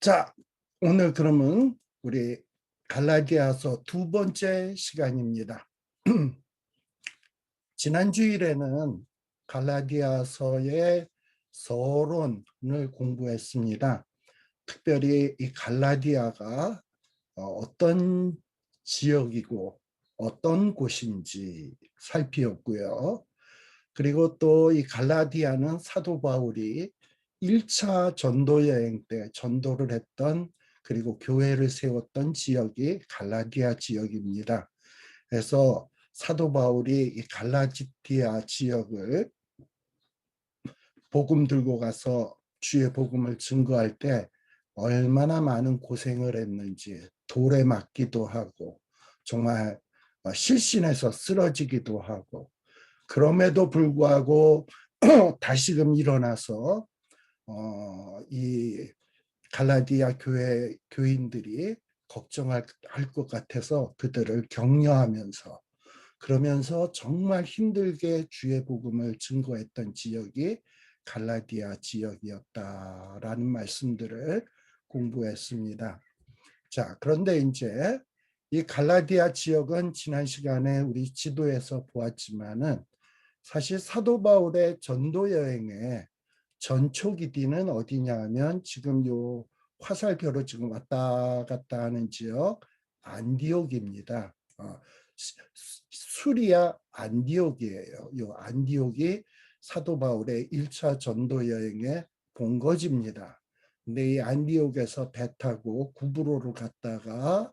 자, 오늘 그러면 우리 갈라디아서 두 번째 시간입니다. 지난 주일에는 갈라디아서의 서론을 공부했습니다. 특별히 이 갈라디아가 어떤 지역이고 어떤 곳인지 살피었고요. 그리고 또 이 갈라디아는 사도 바울이 1차 전도 여행 때 전도를 했던, 그리고 교회를 세웠던 지역이 갈라디아 지역입니다. 그래서 사도 바울이 이 갈라디아 지역을 복음 들고 가서 주의 복음을 증거할 때 얼마나 많은 고생을 했는지, 돌에 맞기도 하고 정말 실신해서 쓰러지기도 하고, 그럼에도 불구하고 다시금 일어나서 이 갈라디아 교회 교인들이 걱정할 것 같아서 그들을 격려하면서, 그러면서 정말 힘들게 주의 복음을 증거했던 지역이 갈라디아 지역이었다라는 말씀들을 공부했습니다. 자, 그런데 이제 이 갈라디아 지역은 지난 시간에 우리 지도에서 보았지만은 사실 사도 바울의 전도 여행의 전초 기디는 어디냐 하면 지금 요 화살표로 지금 왔다 갔다 하는 지역 안디옥입니다. 수리아 안디옥이에요. 요 안디옥이 사도 바울의 1차 전도 여행의 본거지입니다. 근데 이 안디옥에서 배 타고 구브로를 갔다가,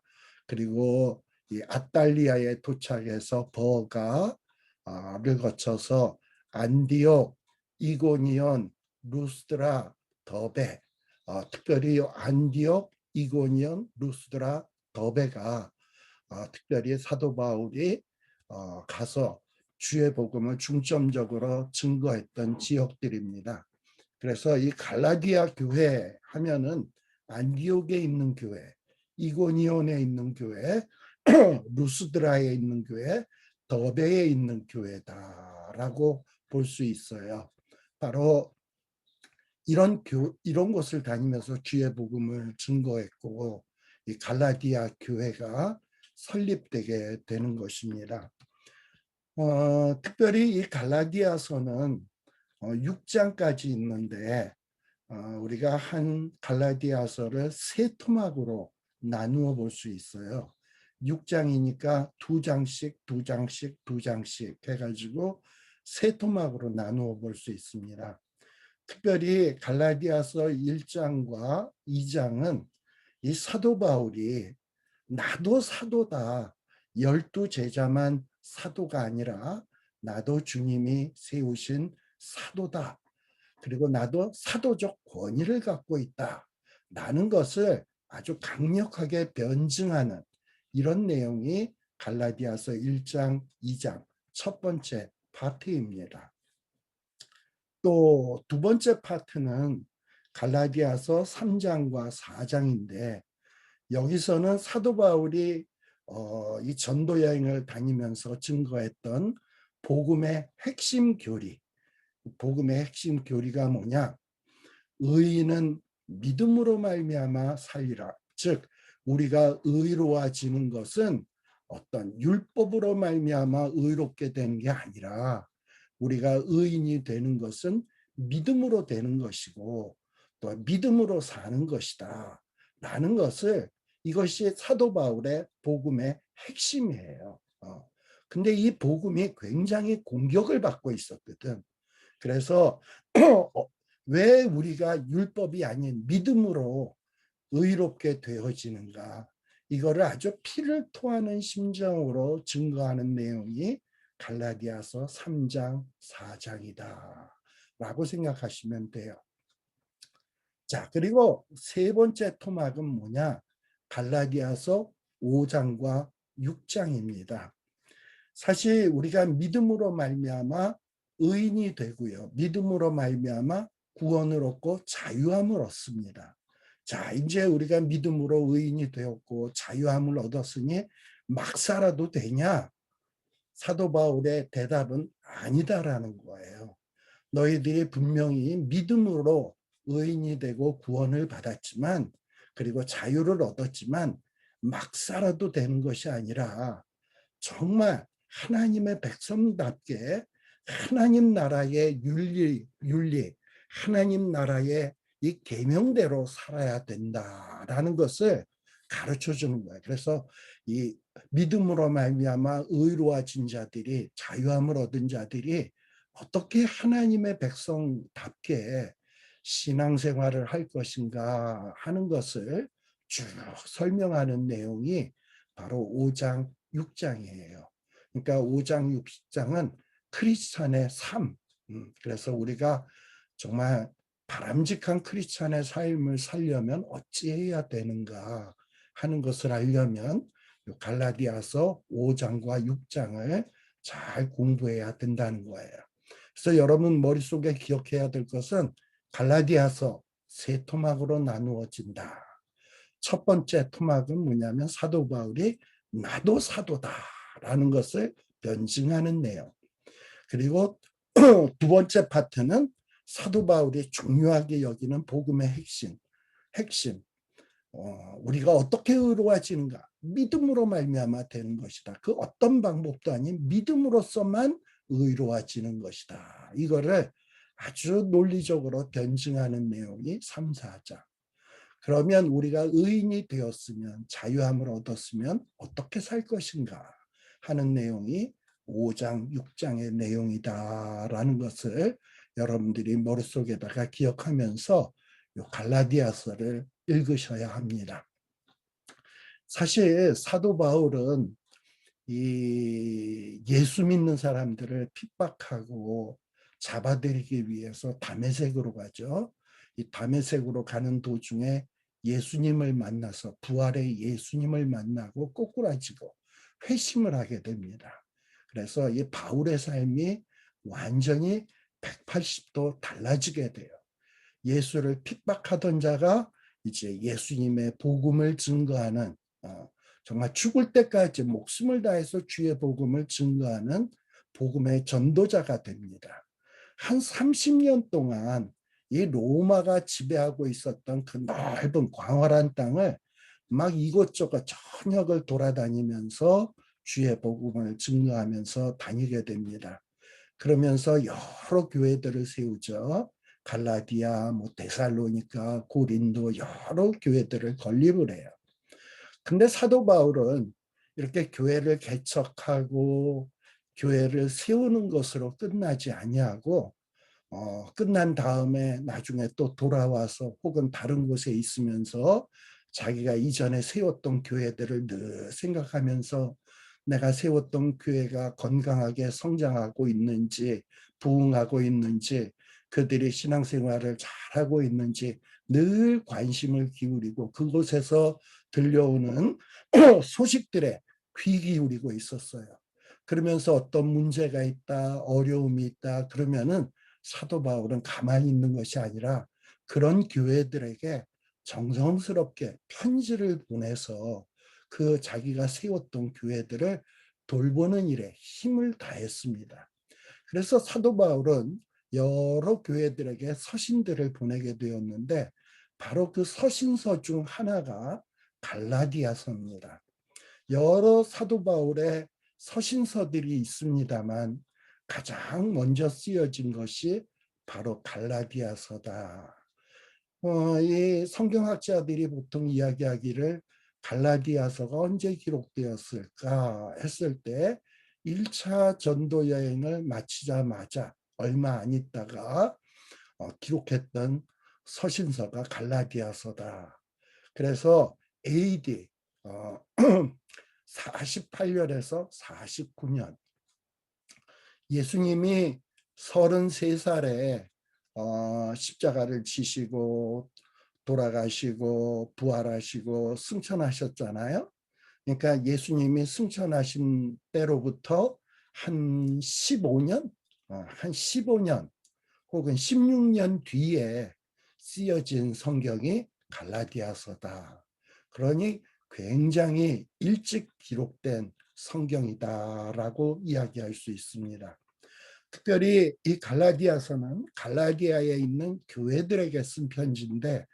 그리고 이 아탈리아에 도착해서 버가를 거쳐서 안디옥, 이고니온, 루스드라, 더베, 특별히 안디옥, 이고니온, 루스드라, 더베가 특별히 사도 바울이 가서 주의 복음을 중점적으로 증거했던 지역들입니다. 그래서 이 갈라디아 교회 하면은 안디옥에 있는 교회, 이고니온에 있는 교회, 루스드라에 있는 교회, 더베에 있는 교회다라고 볼 수 있어요. 바로 이런 곳을 다니면서 주의 복음을 증거했고, 이 갈라디아 교회가 설립되게 되는 것입니다. 특별히 이 갈라디아서는 6장까지 있는데, 우리가 한 갈라디아서를 세 토막으로 나누어 볼 수 있어요. 6장이니까 두 장씩 해가지고 세 토막으로 나누어 볼 수 있습니다. 특별히 갈라디아서 1장과 2장은 이 사도 바울이 나도 사도다, 12제자만 사도가 아니라 나도 주님이 세우신 사도다, 그리고 나도 사도적 권위를 갖고 있다 라는 것을 아주 강력하게 변증하는 이런 내용이 갈라디아서 1장, 2장 첫 번째 파트입니다. 또 두 번째 파트는 갈라디아서 3장과 4장인데, 여기서는 사도 바울이 이 전도 여행을 다니면서 증거했던 복음의 핵심 교리, 복음의 핵심 교리가 뭐냐? 의인은 믿음으로 말미암아 살리라. 즉 우리가 의로워지는 것은 어떤 율법으로 말미암아 의롭게 되는 게 아니라, 우리가 의인이 되는 것은 믿음으로 되는 것이고 또 믿음으로 사는 것이다 라는 것을, 이것이 사도 바울의 복음의 핵심이에요. 근데 이 복음이 굉장히 공격을 받고 있었거든. 그래서 왜 우리가 율법이 아닌 믿음으로 의롭게 되어지는가, 이거를 아주 피를 토하는 심정으로 증거하는 내용이 갈라디아서 3장, 4장이다 라고 생각하시면 돼요. 자, 그리고 세 번째 토막은 뭐냐? 갈라디아서 5장과 6장입니다. 사실 우리가 믿음으로 말미암아 의인이 되고요, 믿음으로 말미암아 구원을 얻고 자유함을 얻습니다. 자, 이제 우리가 믿음으로 의인이 되었고 자유함을 얻었으니 막 살아도 되냐? 사도 바울의 대답은 아니다라는 거예요. 너희들이 분명히 믿음으로 의인이 되고 구원을 받았지만 그리고 자유를 얻었지만 막 살아도 되는 것이 아니라 정말 하나님의 백성답게 하나님 나라의 윤리, 하나님 나라의 이 계명대로 살아야 된다라는 것을 가르쳐 주는 거예요. 그래서 이 믿음으로 말미암아 의로워진 자들이, 자유함을 얻은 자들이 어떻게 하나님의 백성답게 신앙생활을 할 것인가 하는 것을 쭉 설명하는 내용이 바로 5장, 6장이에요. 그러니까 5장, 6장은 크리스찬의 삶, 그래서 우리가 정말 바람직한 크리스찬의 삶을 살려면 어찌해야 되는가 하는 것을 알려면 갈라디아서 5장과 6장을 잘 공부해야 된다는 거예요. 그래서 여러분 머릿속에 기억해야 될 것은 갈라디아서 세 토막으로 나누어진다. 첫 번째 토막은 뭐냐면 사도 바울이 나도 사도다라는 것을 변증하는 내용. 그리고 두 번째 파트는 사도 바울이 중요하게 여기는 복음의 핵심. 우리가 어떻게 의로워지는가? 믿음으로 말미암아 되는 것이다. 그 어떤 방법도 아닌 믿음으로서만 의로워지는 것이다. 이거를 아주 논리적으로 변증하는 내용이 3, 4장. 그러면 우리가 의인이 되었으면, 자유함을 얻었으면 어떻게 살 것인가 하는 내용이 5장, 6장의 내용이다라는 것을 여러분들이 머릿속에다가 기억하면서 이 갈라디아서를 읽으셔야 합니다. 사실 사도 바울은 이 예수 믿는 사람들을 핍박하고 잡아들이기 위해서 다메섹으로 가죠. 이 다메섹으로 가는 도중에 예수님을 만나서 부활의 예수님을 만나고 꼬꾸라지고 회심을 하게 됩니다. 그래서 이 바울의 삶이 완전히 180도 달라지게 돼요. 예수를 핍박하던 자가 이제 예수님의 복음을 증거하는, 정말 죽을 때까지 목숨을 다해서 주의 복음을 증거하는 복음의 전도자가 됩니다. 한 30년 동안 이 로마가 지배하고 있었던 그 넓은 광활한 땅을 막 이곳저곳 전역을 돌아다니면서 주의 복음을 증거하면서 다니게 됩니다. 그러면서 여러 교회들을 세우죠. 갈라디아, 데살로니가, 고린도 여러 교회들을 건립을 해요. 근데 사도 바울은 이렇게 교회를 개척하고 교회를 세우는 것으로 끝나지 아니하고 끝난 다음에 나중에 또 돌아와서 혹은 다른 곳에 있으면서 자기가 이전에 세웠던 교회들을 늘 생각하면서 내가 세웠던 교회가 건강하게 성장하고 있는지, 부흥하고 있는지, 그들이 신앙생활을 잘하고 있는지 늘 관심을 기울이고 그곳에서 들려오는 소식들에 귀 기울이고 있었어요. 그러면서 어떤 문제가 있다, 어려움이 있다 그러면은 사도 바울은 가만히 있는 것이 아니라 그런 교회들에게 정성스럽게 편지를 보내서 그 자기가 세웠던 교회들을 돌보는 일에 힘을 다했습니다. 그래서 사도 바울은 여러 교회들에게 서신들을 보내게 되었는데 바로 그 서신서 중 하나가 갈라디아서입니다. 여러 사도 바울의 서신서들이 있습니다만 가장 먼저 쓰여진 것이 바로 갈라디아서다. 이 성경학자들이 보통 이야기하기를 갈라디아서가 언제 기록되었을까 했을 때 1차 전도 여행을 마치자마자 얼마 안 있다가 기록했던 서신서가 갈라디아서다. 그래서 AD 48년에서 49년 예수님이 33살에 십자가를 지시고 돌아가시고 부활하시고 승천하셨잖아요. 그러니까 예수님이 승천하신 때로부터 한 15년, 한 15년 혹은 16년 뒤에 쓰여진 성경이 갈라디아서다. 그러니 굉장히 일찍 기록된 성경이다라고 이야기할 수 있습니다. 특별히 이 갈라디아서는 갈라디아에 있는 교회들에게 쓴 편지인데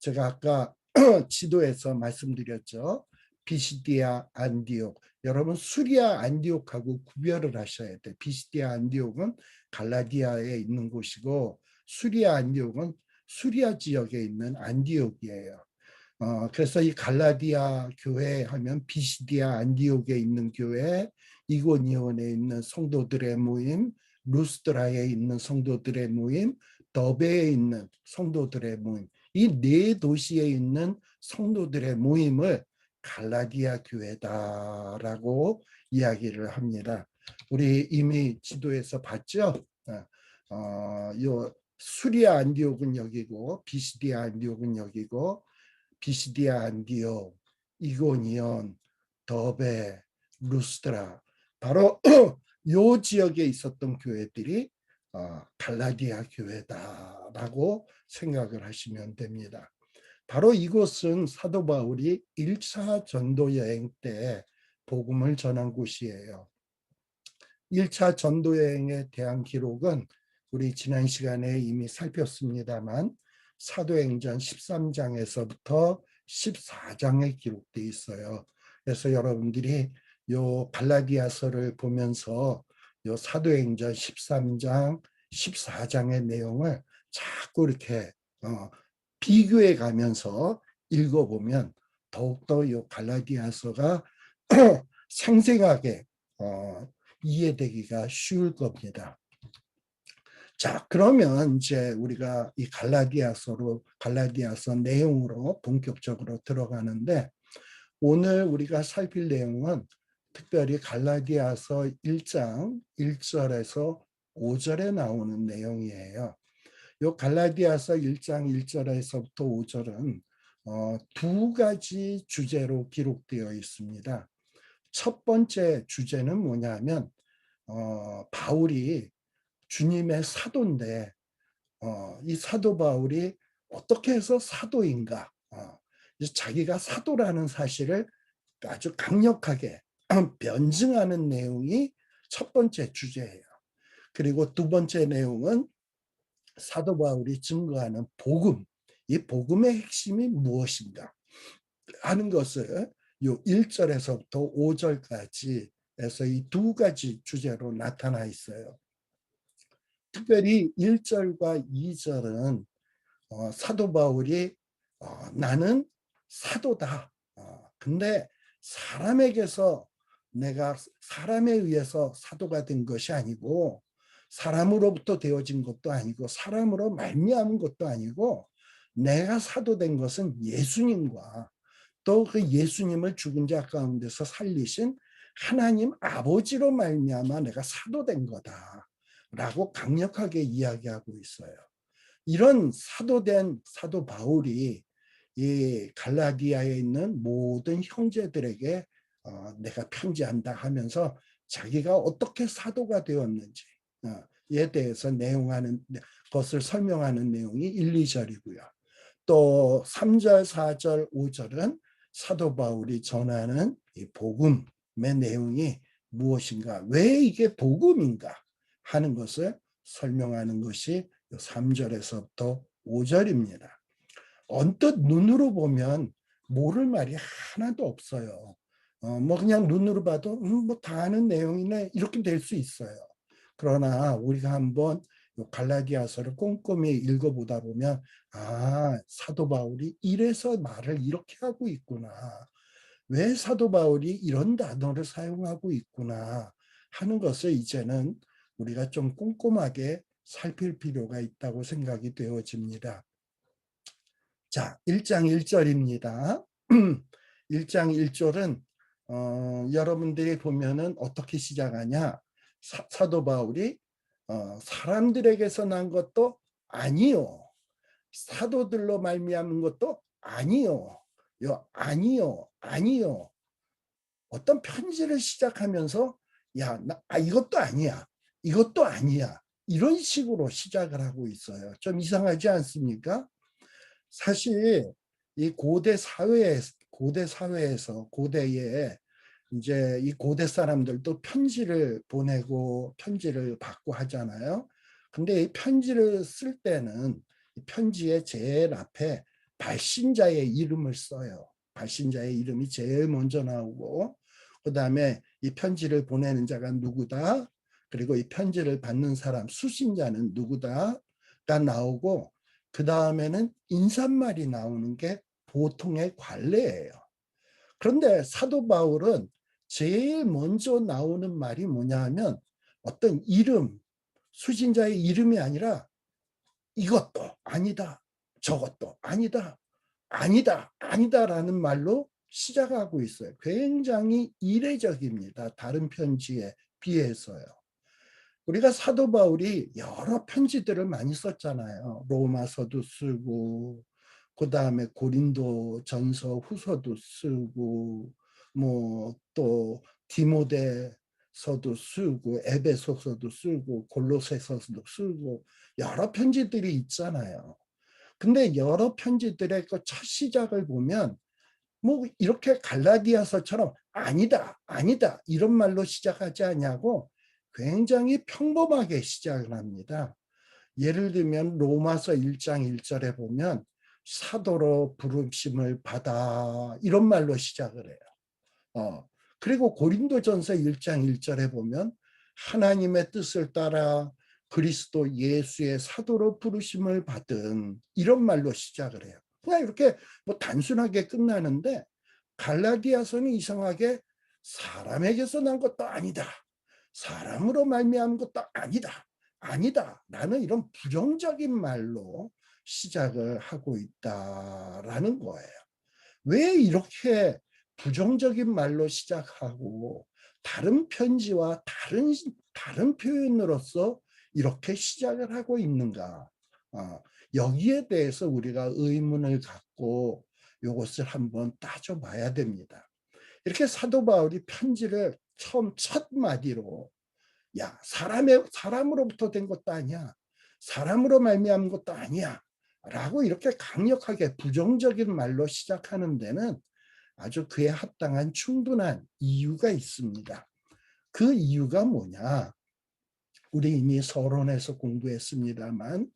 제가 아까 지도에서 말씀드렸죠. 비시디아 안디옥. 여러분 수리아 안디옥하고 구별을 하셔야 돼. 비시디아 안디옥은 갈라디아에 있는 곳이고 수리아 안디옥은 수리아 지역에 있는 안디옥이에요. 그래서 이 갈라디아 교회 하면 비시디아 안디옥에 있는 교회, 이고니온에 있는 성도들의 모임, 루스드라에 있는 성도들의 모임, 더베에 있는 성도들의 모임, 이 네 도시에 있는 성도들의 모임을 갈라디아 교회다라고 이야기를 합니다. 우리 이미 지도에서 봤죠? 요 수리아 안디옥은 여기고 비시디아 안디옥은 여기고 비시디아 안디옥, 이고니온, 더베, 루스드라 바로 요 지역에 있었던 교회들이 갈라디아 교회다라고 생각을 하시면 됩니다. 바로 이곳은 사도 바울이 1차 전도 여행 때 복음을 전한 곳이에요. 1차 전도 여행에 대한 기록은 우리 지난 시간에 이미 살폈습니다만 사도행전 13장에서부터 14장에 기록되어 있어요. 그래서 여러분들이 요 갈라디아서를 보면서 요 사도행전 13장, 14장의 내용을 자꾸 이렇게 비교해 가면서 읽어보면 더욱더 요 갈라디아서가 생생하게 이해되기가 쉬울 겁니다. 자, 그러면 이제 우리가 이 갈라디아서 내용으로 본격적으로 들어가는데 오늘 우리가 살필 내용은 특별히 갈라디아서 1장 1절에서 5절에 나오는 내용이에요. 이 갈라디아서 1장 1절에서부터 5절은 두 가지 주제로 기록되어 있습니다. 첫 번째 주제는 뭐냐면 바울이 주님의 사도인데 이 사도 바울이 어떻게 해서 사도인가, 자기가 사도라는 사실을 아주 강력하게 변증하는 내용이 첫 번째 주제예요. 그리고 두 번째 내용은 사도 바울이 증거하는 복음, 이 복음의 핵심이 무엇인가 하는 것을 요 1절에서부터 5절까지 해서 이 두 가지 주제로 나타나 있어요. 특별히 1절과 2절은 사도 바울이 나는 사도다. 근데 사람에게서 내가 사람에 의해서 사도가 된 것이 아니고 사람으로부터 되어진 것도 아니고 사람으로 말미암은 것도 아니고 내가 사도된 것은 예수님과 또 그 예수님을 죽은 자 가운데서 살리신 하나님 아버지로 말미암아 내가 사도된 거다라고 강력하게 이야기하고 있어요. 이런 사도된 사도 바울이 이 갈라디아에 있는 모든 형제들에게 내가 편지한다 하면서 자기가 어떻게 사도가 되었는지 에 대해서 내용하는 것을 설명하는 내용이 1, 2절이고요. 또 3절, 4절, 5절은 사도 바울이 전하는 이 복음의 내용이 무엇인가, 왜 이게 복음인가 하는 것을 설명하는 것이 3절에서부터 5절입니다. 언뜻 눈으로 보면 모를 말이 하나도 없어요. 뭐 그냥 눈으로 봐도 뭐 다 아는 내용이네 이렇게 될 수 있어요. 그러나 우리가 한번 갈라디아서를 꼼꼼히 읽어보다 보면 사도 바울이 이래서 말을 이렇게 하고 있구나. 왜 사도 바울이 이런 단어를 사용하고 있구나 하는 것을 이제는 우리가 좀 꼼꼼하게 살필 필요가 있다고 생각이 되어집니다. 자, 1장 1절입니다. 1장 1절은 여러분들이 보면은 어떻게 시작하냐? 사도 바울이 사람들에게서 난 것도 아니요, 사도들로 말미암은 것도 아니요, 아니요. 어떤 편지를 시작하면서 이것도 아니야, 이것도 아니야, 이런 식으로 시작을 하고 있어요. 좀 이상하지 않습니까? 사실 이 고대에 이제 이 고대 사람들도 편지를 보내고 편지를 받고 하잖아요. 근데 이 편지를 쓸 때는 편지의 제일 앞에 발신자의 이름을 써요. 발신자의 이름이 제일 먼저 나오고, 그 다음에 이 편지를 보내는 자가 누구다, 그리고 이 편지를 받는 사람 수신자는 누구다가 나오고, 그 다음에는 인사말이 나오는 게 보통의 관례예요. 그런데 사도 바울은 제일 먼저 나오는 말이 뭐냐 하면 어떤 이름, 수신자의 이름이 아니라 이것도 아니다, 저것도 아니다, 아니다, 아니다라는 말로 시작하고 있어요. 굉장히 이례적입니다. 다른 편지에 비해서요. 우리가 사도 바울이 여러 편지들을 많이 썼잖아요. 로마서도 쓰고, 그 다음에 고린도 전서 후서도 쓰고, 뭐 또 디모데서도 쓰고, 에베소서도 쓰고, 골로새서도 쓰고, 여러 편지들이 있잖아요. 근데 여러 편지들의 그 첫 시작을 보면 뭐 이렇게 갈라디아서처럼 아니다, 아니다 이런 말로 시작하지 않냐고 굉장히 평범하게 시작을 합니다. 예를 들면 로마서 1장 1절에 보면 사도로 부르심을 받아 이런 말로 시작을 해요. 그리고 고린도전서 1장 1절에 보면 하나님의 뜻을 따라 그리스도 예수의 사도로 부르심을 받은 이런 말로 시작을 해요. 그냥 이렇게 뭐 단순하게 끝나는데 갈라디아서는 이상하게 사람에게서 난 것도 아니다. 사람으로 말미암은 것도 아니다. 아니다. 라는 이런 부정적인 말로 시작을 하고 있다라는 거예요. 왜 이렇게 부정적인 말로 시작하고 다른 편지와 다른 표현으로서 이렇게 시작을 하고 있는가? 여기에 대해서 우리가 의문을 갖고 이것을 한번 따져봐야 됩니다. 이렇게 사도 바울이 편지를 처음 첫 마디로 야, 사람으로부터 된 것도 아니야. 사람으로 말미암은 것도 아니야. 라고 이렇게 강력하게 부정적인 말로 시작하는 데는 아주 그에 합당한 충분한 이유가 있습니다. 그 이유가 뭐냐? 우리 이미 서론에서 공부했습니다만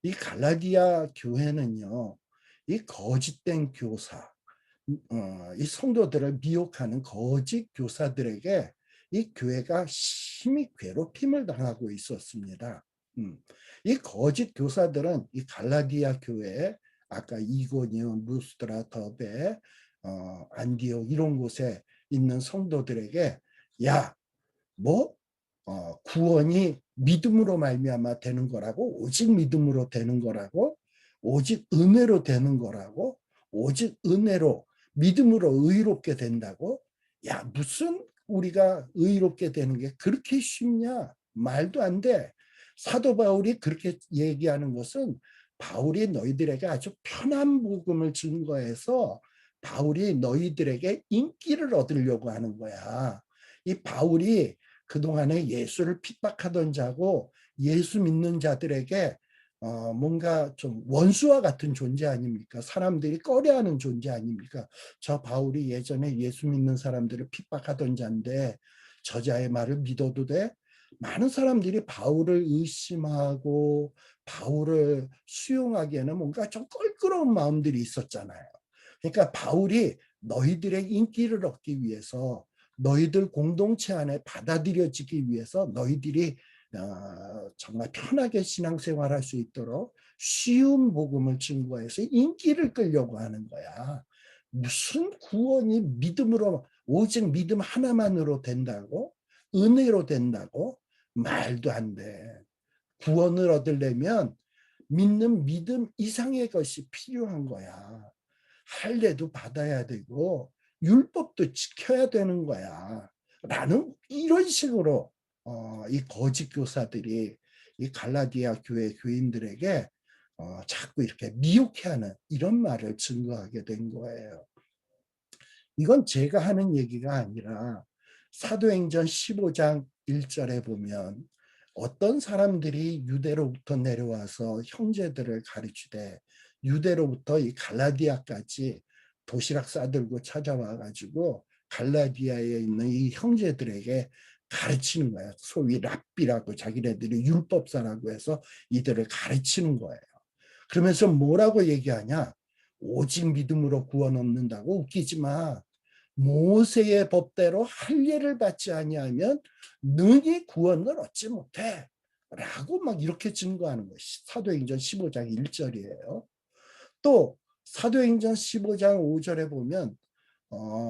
이 갈라디아 교회는요. 이 거짓된 교사, 이 성도들을 미혹하는 거짓 교사들에게 이 교회가 심히 괴롭힘을 당하고 있었습니다. 이 거짓 교사들은 이 갈라디아 교회, 아까 이고니온, 루스드라, 더베, 안디옥 이런 곳에 있는 성도들에게 야, 뭐 구원이 믿음으로 말미암아 되는 거라고, 오직 믿음으로 되는 거라고, 오직 은혜로 되는 거라고, 오직 은혜로 믿음으로 의롭게 된다고. 야, 무슨 우리가 의롭게 되는 게 그렇게 쉽냐? 말도 안 돼. 사도 바울이 그렇게 얘기하는 것은 바울이 너희들에게 아주 편한 복음을 증거해서 바울이 너희들에게 인기를 얻으려고 하는 거야. 이 바울이 그동안에 예수를 핍박하던 자고 예수 믿는 자들에게 뭔가 좀 원수와 같은 존재 아닙니까? 사람들이 꺼려하는 존재 아닙니까? 저 바울이 예전에 예수 믿는 사람들을 핍박하던 자인데 저자의 말을 믿어도 돼? 많은 사람들이 바울을 의심하고 바울을 수용하기에는 뭔가 좀 껄끄러운 마음들이 있었잖아요. 그러니까 바울이 너희들의 인기를 얻기 위해서 너희들 공동체 안에 받아들여지기 위해서 너희들이 정말 편하게 신앙생활할 수 있도록 쉬운 복음을 증거해서 인기를 끌려고 하는 거야. 무슨 구원이 믿음으로 오직 믿음 하나만으로 된다고? 은혜로 된다고? 말도 안 돼. 구원을 얻으려면 믿는 믿음 이상의 것이 필요한 거야. 할례도 받아야 되고 율법도 지켜야 되는 거야. 라는 이런 식으로 이 거짓 교사들이 이 갈라디아 교회 교인들에게 자꾸 이렇게 미혹해하는 이런 말을 증거하게 된 거예요. 이건 제가 하는 얘기가 아니라 사도행전 15장 1절에 보면 어떤 사람들이 유대로부터 내려와서 형제들을 가르치되 유대로부터 이 갈라디아까지 도시락 싸들고 찾아와 가지고 갈라디아에 있는 이 형제들에게 가르치는 거야. 소위 랍비라고 자기네들이 율법사라고 해서 이들을 가르치는 거예요. 그러면서 뭐라고 얘기하냐? 오직 믿음으로 구원 얻는다고 웃기지 마. 모세의 법대로 할례를 받지 아니하면 능히 구원을 얻지 못해. 라고 막 이렇게 증거하는 것이 사도행전 15장 1절이에요. 또 사도행전 15장 5절에 보면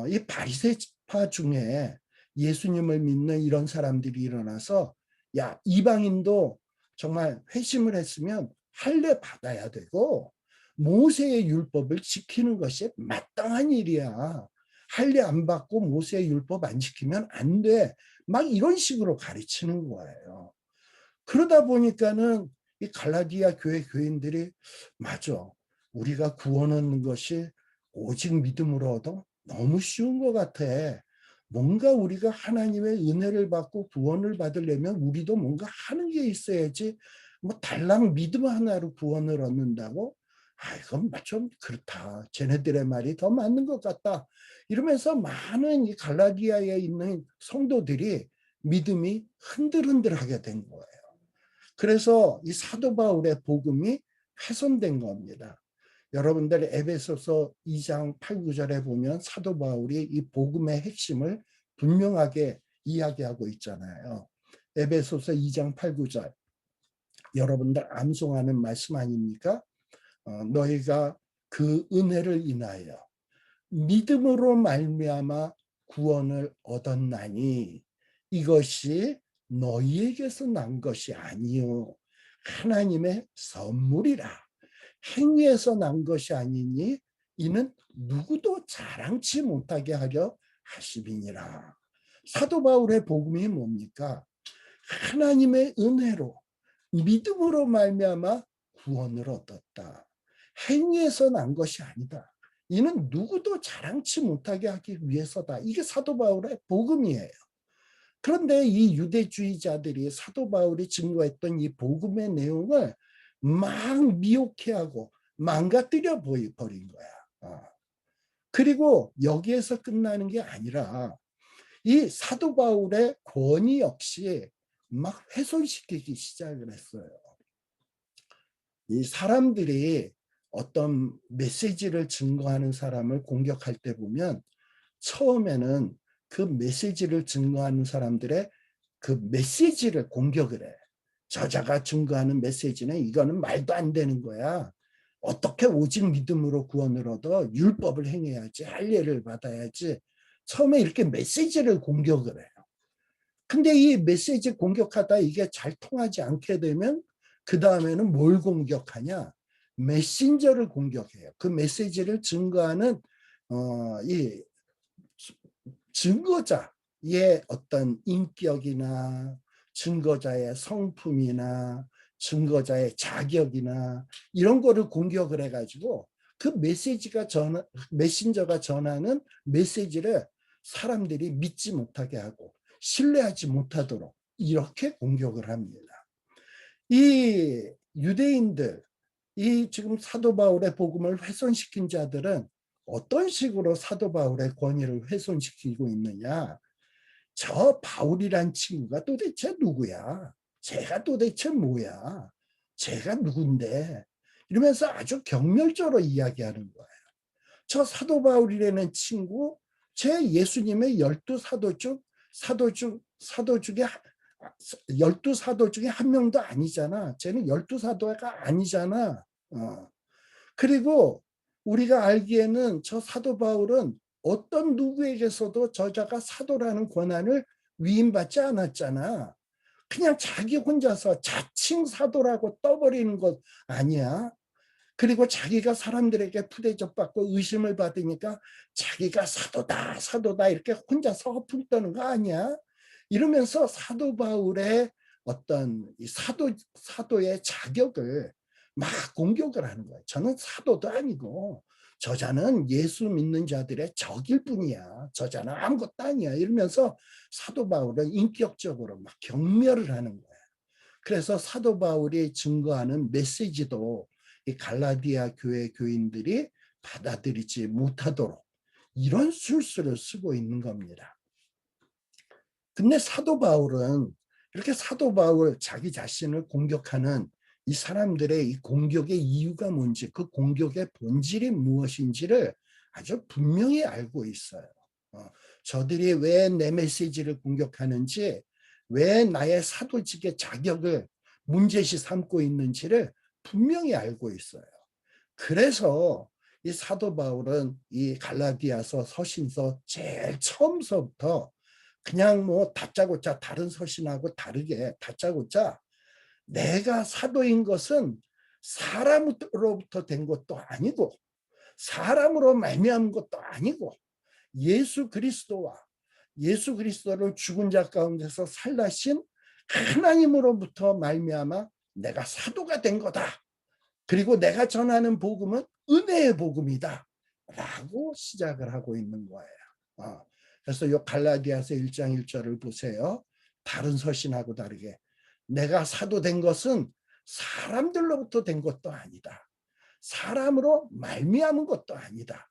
이 바리새파 중에 예수님을 믿는 이런 사람들이 일어나서 야, 이방인도 정말 회심을 했으면 할례 받아야 되고 모세의 율법을 지키는 것이 마땅한 일이야. 할례 안 받고 모세의 율법 안 지키면 안 돼. 막 이런 식으로 가르치는 거예요. 그러다 보니까는 이 갈라디아 교회 교인들이 맞아. 우리가 구원 얻는 것이 오직 믿음으로 얻어 너무 쉬운 것 같아. 뭔가 우리가 하나님의 은혜를 받고 구원을 받으려면 우리도 뭔가 하는 게 있어야지. 뭐 달랑 믿음 하나로 구원을 얻는다고? 아, 이건 좀 그렇다. 쟤네들의 말이 더 맞는 것 같다. 이러면서 많은 이 갈라디아에 있는 성도들이 믿음이 흔들흔들하게 된 거예요. 그래서 이 사도 바울의 복음이 훼손된 겁니다. 여러분들 에베소서 2장 8, 9절에 보면 사도 바울이 이 복음의 핵심을 분명하게 이야기하고 있잖아요. 에베소서 2장 8, 9절 여러분들 암송하는 말씀 아닙니까? 너희가 그 은혜를 인하여 믿음으로 말미암아 구원을 얻었나니 이것이 너희에게서 난 것이 아니요 하나님의 선물이라. 행위에서 난 것이 아니니 이는 누구도 자랑치 못하게 하려 하심이니라. 사도 바울의 복음이 뭡니까? 하나님의 은혜로 믿음으로 말미암아 구원을 얻었다. 행위에서 난 것이 아니다. 이는 누구도 자랑치 못하게 하기 위해서다. 이게 사도 바울의 복음이에요. 그런데 이 유대주의자들이 사도 바울이 증거했던 이 복음의 내용을 막 미혹해하고 망가뜨려 버린 거야. 그리고 여기에서 끝나는 게 아니라 이 사도 바울의 권위 역시 막 훼손시키기 시작을 했어요. 이 사람들이 어떤 메시지를 증거하는 사람을 공격할 때 보면 처음에는 그 메시지를 증거하는 사람들의 그 메시지를 공격을 해. 저자가 증거하는 메시지는 이거는 말도 안 되는 거야. 어떻게 오직 믿음으로 구원을 얻어? 율법을 행해야지. 할례를 받아야지. 처음에 이렇게 메시지를 공격을 해요. 근데 이 메시지 공격하다 이게 잘 통하지 않게 되면 그 다음에는 뭘 공격하냐? 메신저를 공격해요. 그 메시지를 증거하는 이 증거자의 어떤 인격이나 증거자의 성품이나 증거자의 자격이나 이런 거를 공격을 해가지고 그 메신저가 전하는 메시지를 사람들이 믿지 못하게 하고 신뢰하지 못하도록 이렇게 공격을 합니다. 이 유대인들, 이 지금 사도 바울의 복음을 훼손시킨 자들은 어떤 식으로 사도 바울의 권위를 훼손시키고 있느냐? 저 바울이란 친구가 도대체 누구야? 제가 도대체 뭐야? 제가 누군데? 이러면서 아주 경멸적으로 이야기하는 거예요. 저 사도 바울이라는 친구, 제 예수님의 12사도 중 사도 중에 12사도 중에 한 명도 아니잖아. 쟤는 12사도가 아니잖아. 그리고 우리가 알기에는 저 사도 바울은 어떤 누구에게서도 저자가 사도라는 권한을 위임받지 않았잖아. 그냥 자기 혼자서 자칭 사도라고 떠버리는 것 아니야. 그리고 자기가 사람들에게 푸대접받고 의심을 받으니까 자기가 사도다 사도다 이렇게 혼자서 허풍 떠는 거 아니야. 이러면서 사도 바울의 어떤 이 사도의 자격을 막 공격을 하는 거예요. 저는 사도도 아니고 저자는 예수 믿는 자들의 적일 뿐이야. 저자는 아무것도 아니야. 이러면서 사도 바울은 인격적으로 막 경멸을 하는 거예요. 그래서 사도 바울이 증거하는 메시지도 이 갈라디아 교회 교인들이 받아들이지 못하도록 이런 술수를 쓰고 있는 겁니다. 근데 사도 바울은 이렇게 사도 바울 자기 자신을 공격하는 이 사람들의 이 공격의 이유가 뭔지, 그 공격의 본질이 무엇인지를 아주 분명히 알고 있어요. 저들이 왜 내 메시지를 공격하는지, 왜 나의 사도직의 자격을 문제시 삼고 있는지를 분명히 알고 있어요. 그래서 이 사도 바울은 이 갈라디아서 서신서 제일 처음서부터 그냥 뭐 다짜고짜 다른 서신하고 다르게 다짜고짜 내가 사도인 것은 사람으로부터 된 것도 아니고 사람으로 말미암은 것도 아니고 예수 그리스도와 예수 그리스도를 죽은 자 가운데서 살라신 하나님으로부터 말미암아 내가 사도가 된 거다. 그리고 내가 전하는 복음은 은혜의 복음이다. 라고 시작을 하고 있는 거예요. 그래서 이 갈라디아서 1장 1절을 보세요. 다른 서신하고 다르게 내가 사도된 것은 사람들로부터 된 것도 아니다. 사람으로 말미암은 것도 아니다.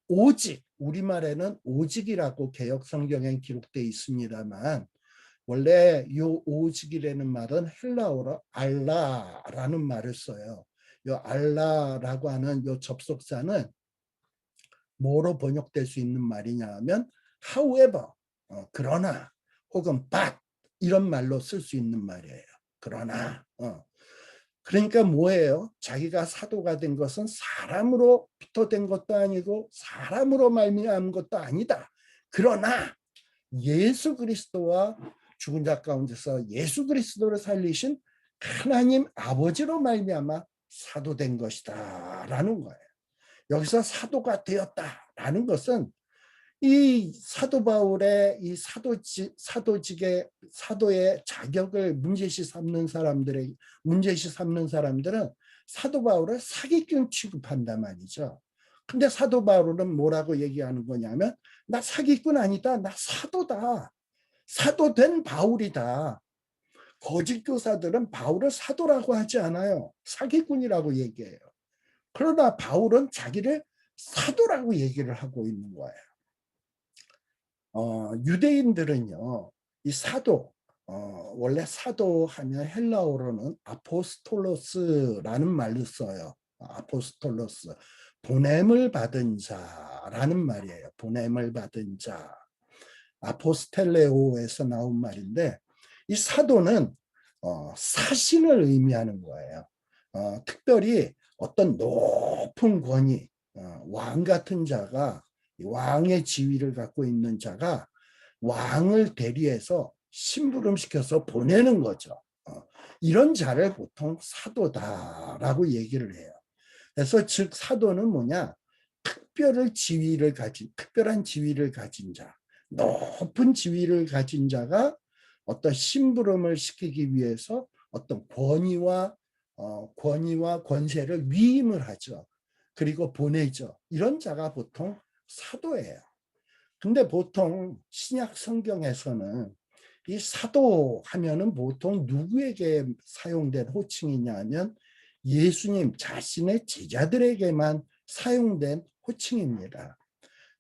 오직, 우리말에는 오직이라고 개역 성경에 기록되어 있습니다만 원래 이 오직이라는 말은 헬라어로 알라라는 말을 써요. 이 알라라고 하는 이 접속사는 뭐로 번역될 수 있는 말이냐 하면 however, 그러나 혹은 but 이런 말로 쓸 수 있는 말이에요. 그러나 그러니까 뭐예요? 자기가 사도가 된 것은 사람으로부터 된 것도 아니고 사람으로 말미암은 것도 아니다. 그러나 예수 그리스도와 죽은 자 가운데서 예수 그리스도를 살리신 하나님 아버지로 말미암아 사도된 것이다 라는 거예요. 여기서 사도가 되었다라는 것은 이 사도 바울의 이 사도직의 사도의 자격을 문제시 삼는 사람들은 사도 바울을 사기꾼 취급한단 말이죠. 근데 사도 바울은 뭐라고 얘기하는 거냐면 나 사기꾼 아니다. 나 사도다. 사도된 바울이다. 거짓 교사들은 바울을 사도라고 하지 않아요. 사기꾼이라고 얘기해요. 그러나 바울은 자기를 사도라고 얘기를 하고 있는 거예요. 유대인들은요, 이 사도, 원래 사도하면 헬라어로는 아포스톨로스라는 말을 써요. 아포스톨로스, 보냄을 받은 자라는 말이에요. 보냄을 받은 자. 아포스텔레오에서 나온 말인데 이 사도는 사신을 의미하는 거예요. 특별히 어떤 높은 권위, 왕 같은 자가 왕의 지위를 갖고 있는 자가 왕을 대리해서 심부름시켜서 보내는 거죠. 이런 자를 보통 사도다라고 얘기를 해요. 그래서 즉 사도는 뭐냐? 특별한 지위를 가진 자, 높은 지위를 가진 자가 어떤 심부름을 시키기 위해서 어떤 권위와 권세를 위임을 하죠. 그리고 보내죠. 이런 자가 보통 사도예요. 근데 보통 신약 성경에서는 이 사도 하면은 보통 누구에게 사용된 호칭이냐면 예수님 자신의 제자들에게만 사용된 호칭입니다.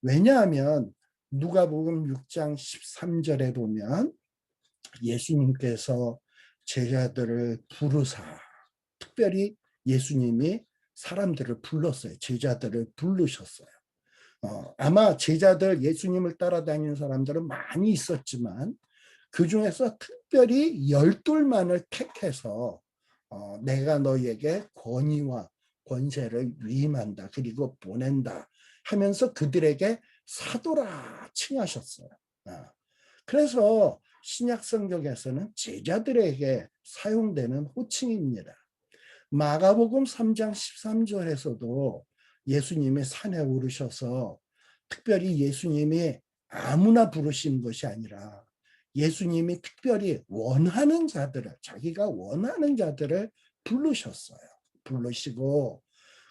왜냐하면 누가복음 6장 13절에 보면 예수님께서 제자들을 부르사, 특별히 예수님이 사람들을 불렀어요. 제자들을 부르셨어요. 아마 제자들 예수님을 따라다니는 사람들은 많이 있었지만 그 중에서 특별히 12만을 택해서 내가 너에게 권위와 권세를 위임한다. 그리고 보낸다. 하면서 그들에게 사도라 칭하셨어요. 그래서 신약 성경에서는 제자들에게 사용되는 호칭입니다. 마가복음 3장 13절에서도 예수님이 산에 오르셔서 특별히 예수님이 아무나 부르신 것이 아니라 예수님이 특별히 원하는 자들을, 자기가 원하는 자들을 부르셨어요. 부르시고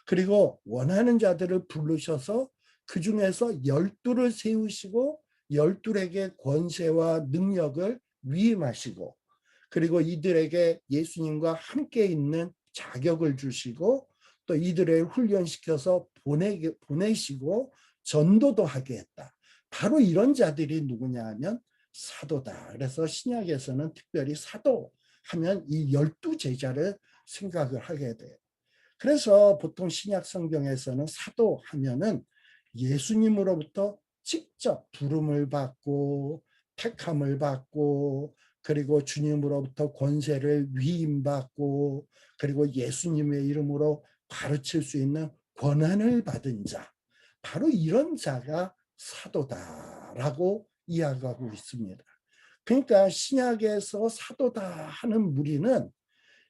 그리고 원하는 자들을 부르셔서 그 중에서 12를 세우시고 12에게 권세와 능력을 위임하시고 그리고 이들에게 예수님과 함께 있는 자격을 주시고 또 이들을 훈련시켜서 보내시고 전도도 하게 했다. 바로 이런 자들이 누구냐 하면 사도다. 그래서 신약에서는 특별히 사도 하면 이 12제자를 생각을 하게 돼요. 그래서 보통 신약 성경에서는 사도 하면은 예수님으로부터 직접 부름을 받고 택함을 받고 그리고 주님으로부터 권세를 위임받고 그리고 예수님의 이름으로 가르칠 수 있는 권한을 받은 자, 바로 이런 자가 사도다라고 이야기하고 있습니다. 그러니까 신약에서 사도다 하는 무리는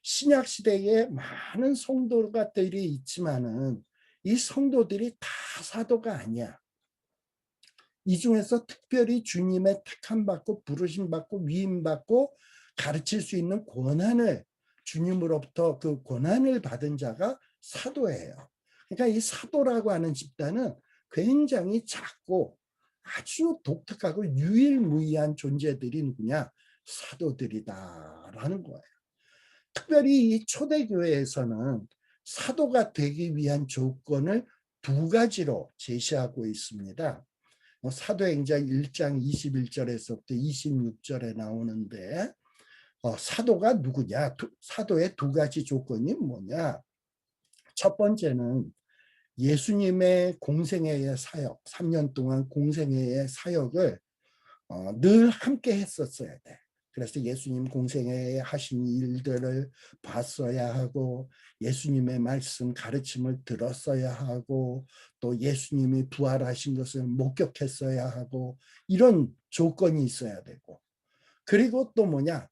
신약 시대에 많은 성도들이 있지만은 이 성도들이 다 사도가 아니야. 이 중에서 특별히 주님의 택함 받고 부르심 받고 위임 받고 가르칠 수 있는 권한을 주님으로부터 그 권한을 받은 자가 사도예요. 그러니까 이 사도라고 하는 집단은 굉장히 작고 아주 독특하고 유일무이한 존재들이 누구냐? 사도들이다라는 거예요. 특별히 이 초대교회에서는 사도가 되기 위한 조건을 두 가지로 제시하고 있습니다. 사도행전 1장 21절에서부터 26절에 나오는데 사도가 누구냐? 사도의 두 가지 조건이 뭐냐? 첫 번째는 예수님의 공생애의 사역, 3년 동안 공생애의 사역을 늘 함께 했었어야 돼. 그래서 예수님 공생애에 하신 일들을 봤어야 하고 예수님의 말씀 가르침을 들었어야 하고 또 예수님이 부활하신 것을 목격했어야 하고 이런 조건이 있어야 되고 그리고 또 뭐냐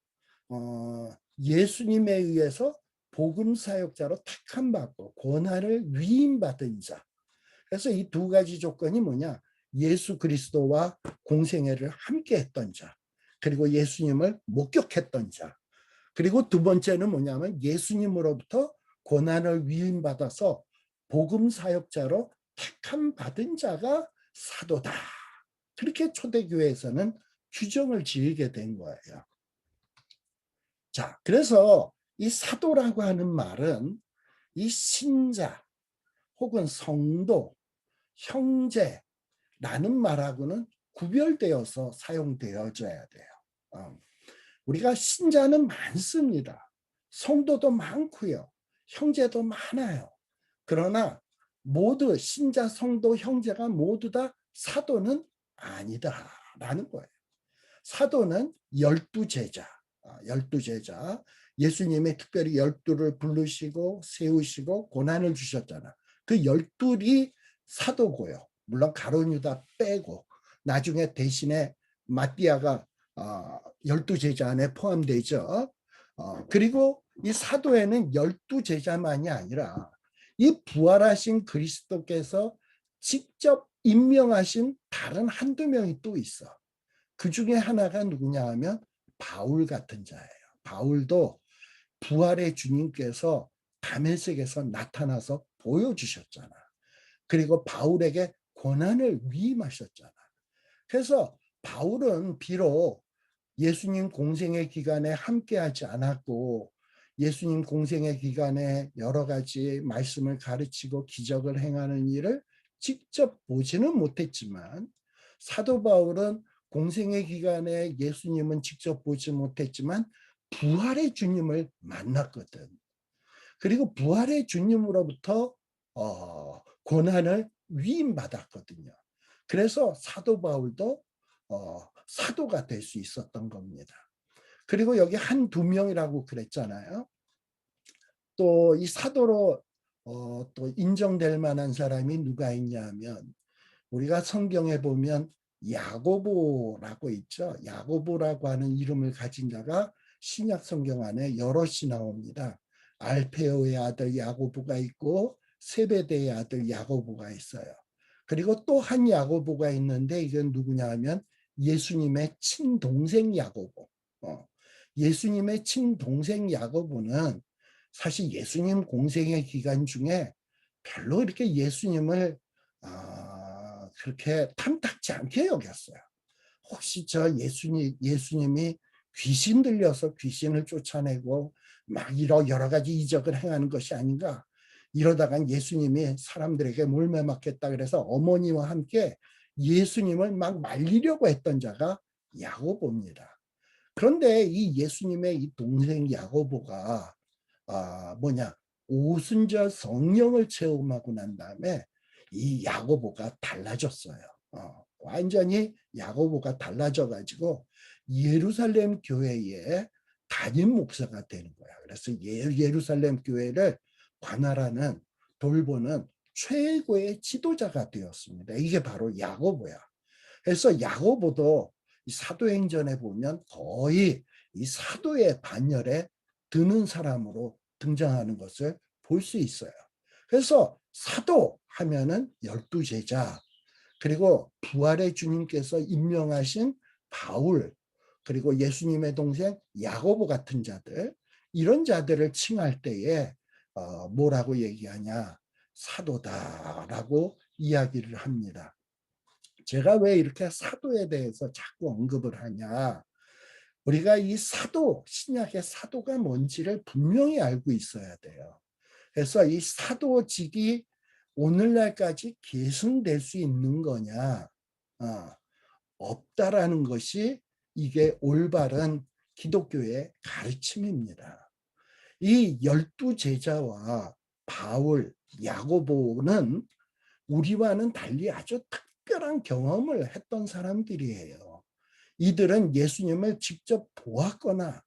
예수님에 의해서 복음 사역자로 택함받고 권한을 위임받은 자. 그래서 이 두 가지 조건이 뭐냐? 예수 그리스도와 공생애를 함께 했던 자, 그리고 예수님을 목격했던 자, 그리고 두 번째는 뭐냐면 예수님으로부터 권한을 위임받아서 복음 사역자로 택함 받은 자가 사도다. 그렇게 초대교회에서는 규정을 지으게 된 거예요. 자, 그래서 이 사도라고 하는 말은 이 신자 혹은 성도, 형제라는 말하고는 구별되어서 사용되어져야 돼요. 우리가 신자는 많습니다. 성도도 많고요. 형제도 많아요. 그러나 모두 신자, 성도, 형제가 모두 다 사도는 아니다라는 거예요. 사도는 12제자, 12제자. 예수님이 특별히 12를 부르시고 세우시고 고난을 주셨잖아. 그 12이 사도고요. 물론 가룟 유다 빼고 나중에 대신에 마띠아가 12제자 안에 포함되죠. 그리고 이 사도에는 12제자만이 아니라 이 부활하신 그리스도께서 직접 임명하신 다른 한두 명이 또 있어. 그 중에 하나가 누구냐 하면 바울 같은 자예요. 바울도 부활의 주님께서 다메섹에서 나타나서 보여주셨잖아. 그리고 바울에게 권한을 위임하셨잖아. 그래서 바울은 비록 예수님 공생의 기간에 함께하지 않았고 예수님 공생의 기간에 여러 가지 말씀을 가르치고 기적을 행하는 일을 직접 보지는 못했지만 사도 바울은 공생의 기간에 예수님은 직접 보지 못했지만 부활의 주님을 만났거든. 그리고 부활의 주님으로부터 권한을 위임받았거든요. 그래서 사도 바울도 사도가 될 수 있었던 겁니다. 그리고 여기 한두 명이라고 그랬잖아요. 또 이 사도로 또 인정될 만한 사람이 누가 있냐면 우리가 성경에 보면 야고보라고 있죠. 야고보라고 하는 이름을 가진 자가 신약 성경 안에 여럿이 나옵니다. 알페오의 아들 야고보가 있고 세베대의 아들 야고보가 있어요. 그리고 또 한 야고보가 있는데 이건 누구냐 하면 예수님의 친동생 야고보. 예수님의 친동생 야고보는 사실 예수님 공생의 기간 중에 별로 이렇게 예수님을 그렇게 탐탁지 않게 여겼어요. 혹시 저 예수님이 귀신 들려서 귀신을 쫓아내고 막 여러 가지 이적을 행하는 것이 아닌가. 이러다가 예수님이 사람들에게 몰매 맞겠다 그래서 어머니와 함께 예수님을 막 말리려고 했던 자가 야고보입니다. 그런데 이 예수님의 이 동생 야고보가 오순절 성령을 체험하고 난 다음에 이 야고보가 달라졌어요. 완전히 야고보가 달라져 가지고 예루살렘 교회의 담임 목사가 되는 거야. 그래서 예루살렘 교회를 관할하는 돌보는 최고의 지도자가 되었습니다. 이게 바로 야고보야. 그래서 야고보도 사도행전에 보면 거의 이 사도의 반열에 드는 사람으로 등장하는 것을 볼 수 있어요. 그래서 사도 하면은 12제자, 그리고 부활의 주님께서 임명하신 바울, 그리고 예수님의 동생 야고보 같은 자들, 이런 자들을 칭할 때에 뭐라고 얘기하냐? 사도다라고 이야기를 합니다. 제가 왜 이렇게 사도에 대해서 자꾸 언급을 하냐? 우리가 이 사도, 신약의 사도가 뭔지를 분명히 알고 있어야 돼요. 그래서 이 사도직이 오늘날까지 계승될 수 있는 거냐? 없다라는 것이 이게 올바른 기독교의 가르침입니다. 이 12제자와 바울, 야고보는 우리와는 달리 아주 특별한 경험을 했던 사람들이에요. 이들은 예수님을 직접 보았거나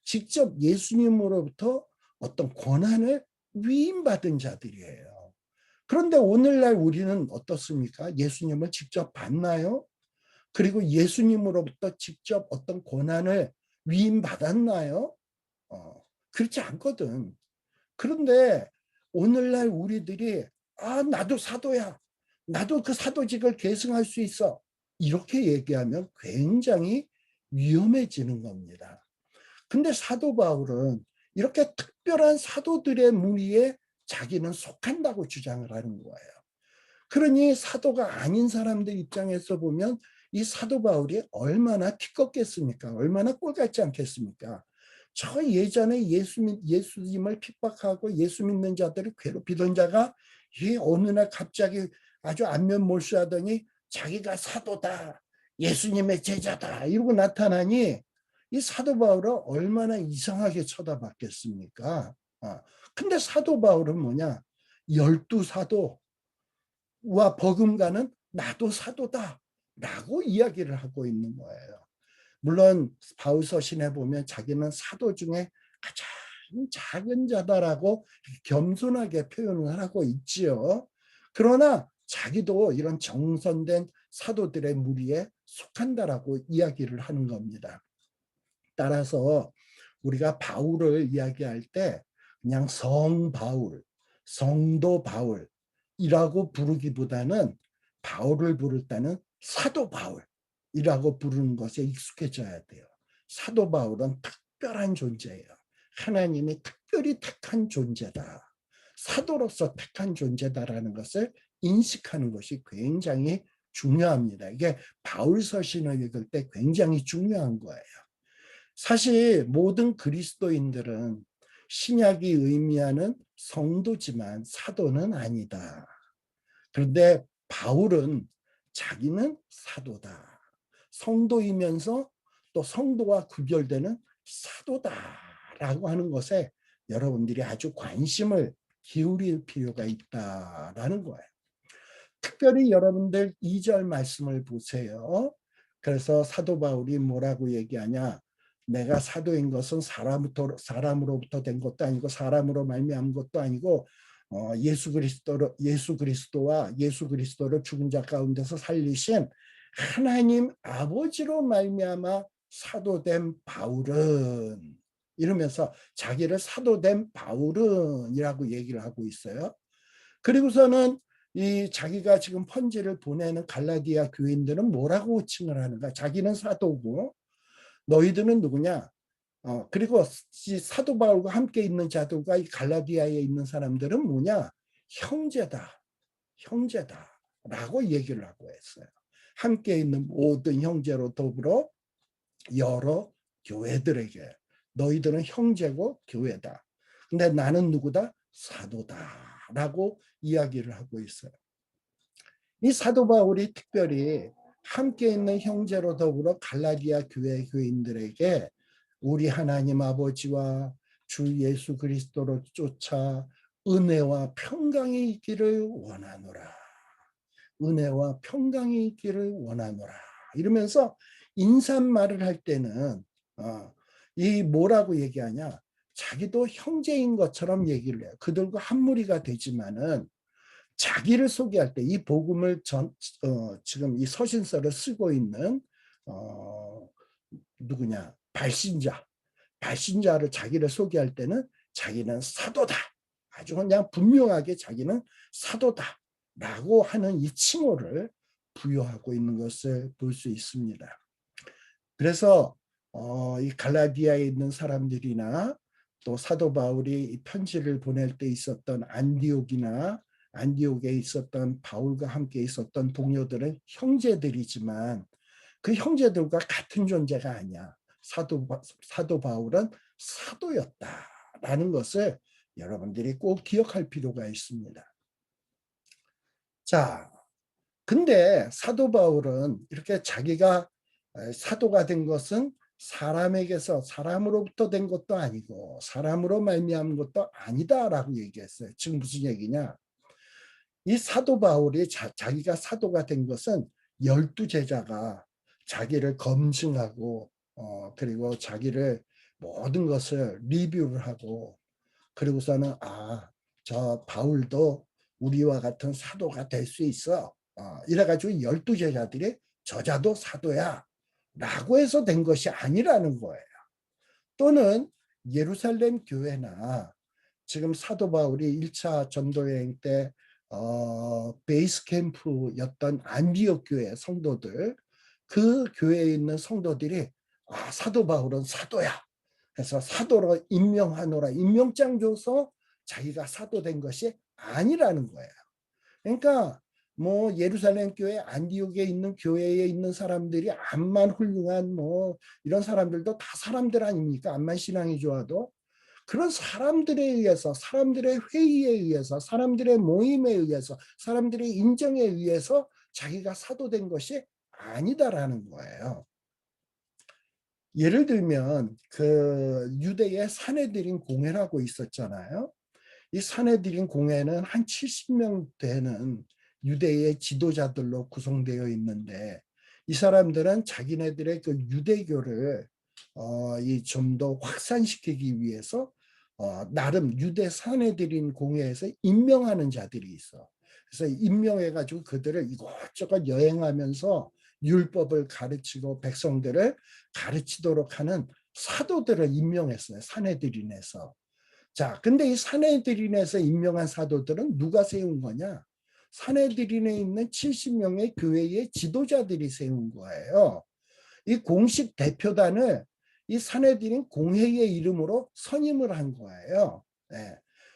직접 예수님으로부터 어떤 권한을 위임받은 자들이에요. 그런데 오늘날 우리는 어떻습니까? 예수님을 직접 봤나요? 그리고 예수님으로부터 직접 어떤 권한을 위임받았나요? 그렇지 않거든. 그런데 오늘날 우리들이 나도 사도야. 나도 그 사도직을 계승할 수 있어. 이렇게 얘기하면 굉장히 위험해지는 겁니다. 근데 사도 바울은 이렇게 특별한 사도들의 무리에 자기는 속한다고 주장을 하는 거예요. 그러니 사도가 아닌 사람들 입장에서 보면 이 사도 바울이 얼마나 기껍겠습니까? 얼마나 꼴 같지 않겠습니까? 저 예전에 예수님을 핍박하고 예수 믿는 자들을 괴롭히던 자가 이 어느 날 갑자기 아주 안면몰수하더니 자기가 사도다, 예수님의 제자다 이러고 나타나니 이 사도 바울을 얼마나 이상하게 쳐다봤겠습니까? 근데 사도 바울은 뭐냐? 12사도와 버금가는 나도 사도다 라고 이야기를 하고 있는 거예요. 물론 바울 서신에 보면 자기는 사도 중에 가장 작은 자다라고 겸손하게 표현을 하고 있지요. 그러나 자기도 이런 정선된 사도들의 무리에 속한다라고 이야기를 하는 겁니다. 따라서 우리가 바울을 이야기할 때 그냥 성 바울, 성도 바울이라고 부르기보다는 바울을 부를 때는 사도 바울이라고 부르는 것에 익숙해져야 돼요. 사도 바울은 특별한 존재예요. 하나님이 특별히 택한 존재다. 사도로서 택한 존재다라는 것을 인식하는 것이 굉장히 중요합니다. 이게 바울 서신을 읽을 때 굉장히 중요한 거예요. 사실 모든 그리스도인들은 신약이 의미하는 성도지만 사도는 아니다. 그런데 바울은 자기는 사도다. 성도이면서 또 성도와 구별되는 사도다라고 하는 것에 여러분들이 아주 관심을 기울일 필요가 있다라는 거예요. 특별히 여러분들 2절 말씀을 보세요. 그래서 사도 바울이 뭐라고 얘기하냐? 내가 사도인 것은 사람으로부터 된 것도 아니고 사람으로 말미암은 것도 아니고 예수 그리스도와 예수 그리스도를 죽은 자 가운데서 살리신 하나님 아버지로 말미암아 사도된 바울은, 이러면서 자기를 사도된 바울은이라고 얘기를 하고 있어요. 그리고서는 이 자기가 지금 편지를 보내는 갈라디아 교인들은 뭐라고 칭을 하는가? 자기는 사도고 너희들은 누구냐? 그리고 사도 바울과 함께 있는 자들과 이 갈라디아에 있는 사람들은 뭐냐? 형제다. 형제다라고 얘기를 하고 했어요. 함께 있는 모든 형제로 더불어 여러 교회들에게 너희들은 형제고 교회다. 근데 나는 누구다? 사도다라고 이야기를 하고 있어요. 이 사도 바울이 특별히 함께 있는 형제로 더불어 갈라디아 교회 교인들에게 우리 하나님 아버지와 주 예수 그리스도로 쫓아 은혜와 평강이 있기를 원하노라. 은혜와 평강이 있기를 원하노라. 이러면서 인사말을 할 때는 이 뭐라고 얘기하냐? 자기도 형제인 것처럼 얘기를 해요. 그들과 한 무리가 되지만은 자기를 소개할 때 이 복음을 지금 이 서신서를 쓰고 있는 누구냐? 발신자를 자기를 소개할 때는 자기는 사도다. 아주 그냥 분명하게 자기는 사도다. 라고 하는 이 칭호를 부여하고 있는 것을 볼 수 있습니다. 그래서 이 갈라디아에 있는 사람들이나 또 사도 바울이 이 편지를 보낼 때 있었던 안디옥에 있었던 바울과 함께 있었던 동료들은 형제들이지만 그 형제들과 같은 존재가 아니야. 사도 바울은 사도였다라는 것을 여러분들이 꼭 기억할 필요가 있습니다. 자, 근데 사도 바울은 이렇게 자기가 사도가 된 것은 사람으로부터 된 것도 아니고 사람으로 말미암은 것도 아니다라고 얘기했어요. 지금 무슨 얘기냐? 이 사도 바울이 자기가 사도가 된 것은 12제자가 자기를 검증하고 그리고 자기를 모든 것을 리뷰를 하고 그리고서는 저 바울도 우리와 같은 사도가 될 수 있어. 이래가지고 12제자들이 저자도 사도야 라고 해서 된 것이 아니라는 거예요. 또는 예루살렘 교회나 지금 사도 바울이 1차 전도여행 때 베이스 캠프였던 안디옥 교회 성도들, 그 교회에 있는 성도들이 사도 바울은 사도야 해서 사도로 임명하노라, 임명장 줘서 자기가 사도된 것이 아니라는 거예요. 그러니까 뭐 예루살렘 교회, 안디옥에 있는 교회에 있는 사람들이 암만 훌륭한 뭐 이런 사람들도 다 사람들 아닙니까? 암만 신앙이 좋아도 그런 사람들에 의해서, 사람들의 회의에 의해서, 사람들의 모임에 의해서, 사람들의 인정에 의해서 자기가 사도된 것이 아니다라는 거예요. 예를 들면 그 유대의 사내들인 공회라고 있었잖아요. 이 사내들인 공회는 한 70명 되는 유대의 지도자들로 구성되어 있는데 이 사람들은 자기네들의 그 유대교를 좀 더 확산시키기 위해서 나름 유대 사내들인 공회에서 임명하는 자들이 있어. 그래서 임명해가지고 그들을 이것저것 여행하면서 율법을 가르치고 백성들을 가르치도록 하는 사도들을 임명했어요. 사내들인에서. 자, 근데 이 사내들인에서 임명한 사도들은 누가 세운 거냐? 사내들인에 있는 70명의 교회의 지도자들이 세운 거예요. 이 공식 대표단을 이 사내들인 공회의 이름으로 선임을 한 거예요. 네.